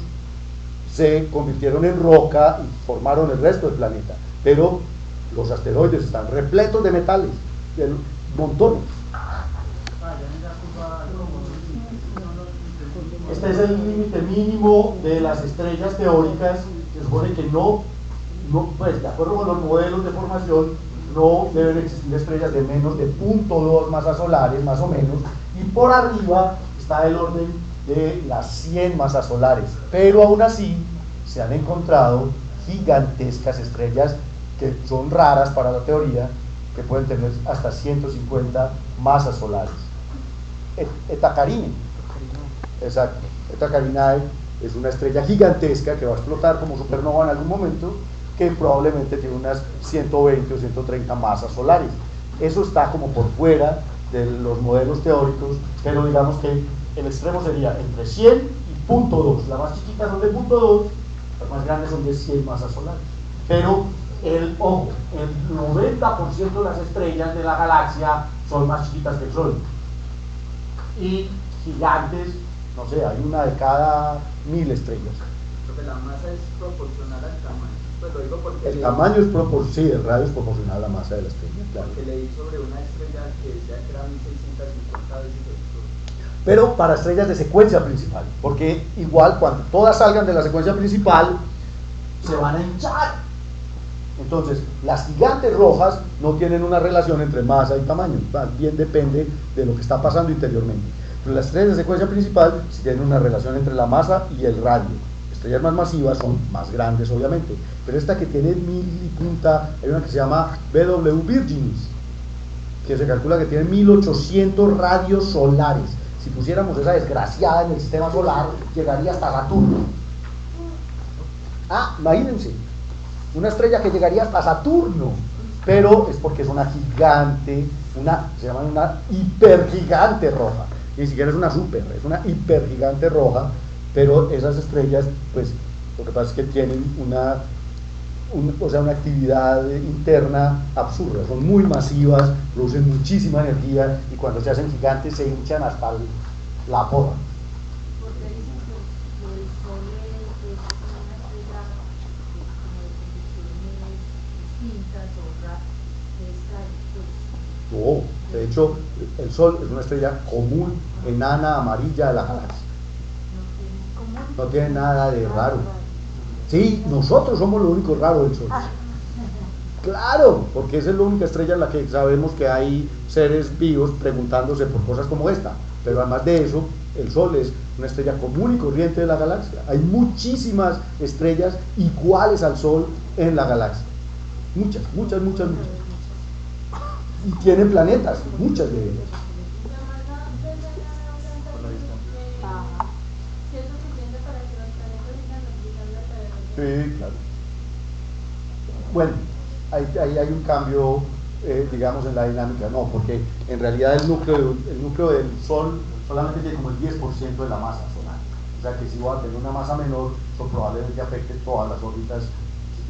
se convirtieron en roca y formaron el resto del planeta. Pero los asteroides están repletos de metales, de montones. Este es el límite mínimo de las estrellas teóricas. Se supone que pues de acuerdo con los modelos de formación, no deben existir estrellas de menos de 0.2 masas solares, más o menos, y por arriba está el orden de las 100 masas solares. Pero aún así se han encontrado gigantescas estrellas que son raras para la teoría, que pueden tener hasta 150 masas solares. Eta Carinae, exacto. Eta Carinae es una estrella gigantesca que va a explotar como supernova en algún momento, que probablemente tiene unas 120 o 130 masas solares. Eso está como por fuera de los modelos teóricos, pero digamos que el extremo sería entre 100 y 0.2. Las más chiquitas son de 0.2, las más grandes son de 100 masas solares. Pero el 90% de las estrellas de la galaxia son más chiquitas que el Sol. Y gigantes, no sé, hay una de cada 1000 estrellas. Porque la masa es proporcional al tamaño. Pues lo digo porque el tamaño es proporcional, sí, el radio es proporcional a la masa de la estrella, claro. Porque leí sobre una estrella que decía que era 1650 veces el Sol. Pero para estrellas de secuencia principal, porque igual cuando todas salgan de la secuencia principal se van a hinchar. Entonces las gigantes rojas no tienen una relación entre masa y tamaño, bien depende de lo que está pasando interiormente. Pero las estrellas de secuencia principal sí tienen una relación entre la masa y el radio. Estrellas más masivas son más grandes, obviamente, pero esta que tiene 1000 y punta, hay una que se llama BW Virginis, que se calcula que tiene 1800 radios solares. Si pusiéramos esa desgraciada en el sistema solar, llegaría hasta Saturno. Imagínense, una estrella que llegaría hasta Saturno, pero es porque es una gigante se llama una hipergigante roja. Ni siquiera es una super, es una hipergigante roja, pero esas estrellas, pues, lo que pasa es que tienen una actividad interna absurda, son muy masivas, producen muchísima energía y cuando se hacen gigantes se hinchan hasta la porra. Porque dicen que el Sol es una estrella como de condiciones distintas o de esta. No, de hecho, el Sol es una estrella común, enana, amarilla de la galaxia. No tiene nada de raro. Sí, nosotros somos lo único raro del Sol. Claro, porque esa es la única estrella en la que sabemos que hay seres vivos preguntándose por cosas como esta. Pero además de eso, el Sol es una estrella común y corriente de la galaxia. Hay muchísimas estrellas iguales al Sol en la galaxia. Muchas. Y tienen planetas, muchas de ellas. Sí, claro. Bueno, ahí hay un cambio, digamos, en la dinámica, no, porque en realidad el núcleo del Sol solamente tiene como el 10% de la masa solar. O sea que si va a tener una masa menor, eso probablemente afecte todas las órbitas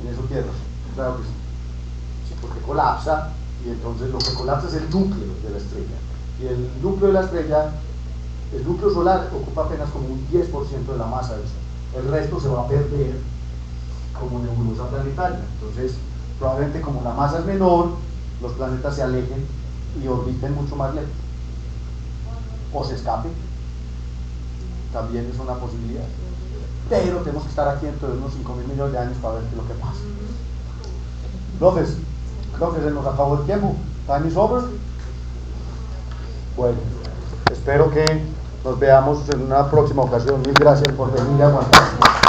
en esos tierras. Claro que sí. Sí, porque colapsa, y entonces lo que colapsa es el núcleo de la estrella. Y el núcleo de la estrella, el núcleo solar ocupa apenas como un 10% de la masa del Sol. El resto se va a perder como nebulosa planetaria. Entonces, probablemente como la masa es menor, los planetas se alejen y orbiten mucho más lejos. O se escapen. También es una posibilidad. Pero tenemos que estar aquí dentro de unos 5.000 millones de años para ver qué es lo que pasa. Profes, creo que se nos acabó el tiempo. Time is over. Bueno, espero que nos veamos en una próxima ocasión. Mil gracias por venir a aguantar.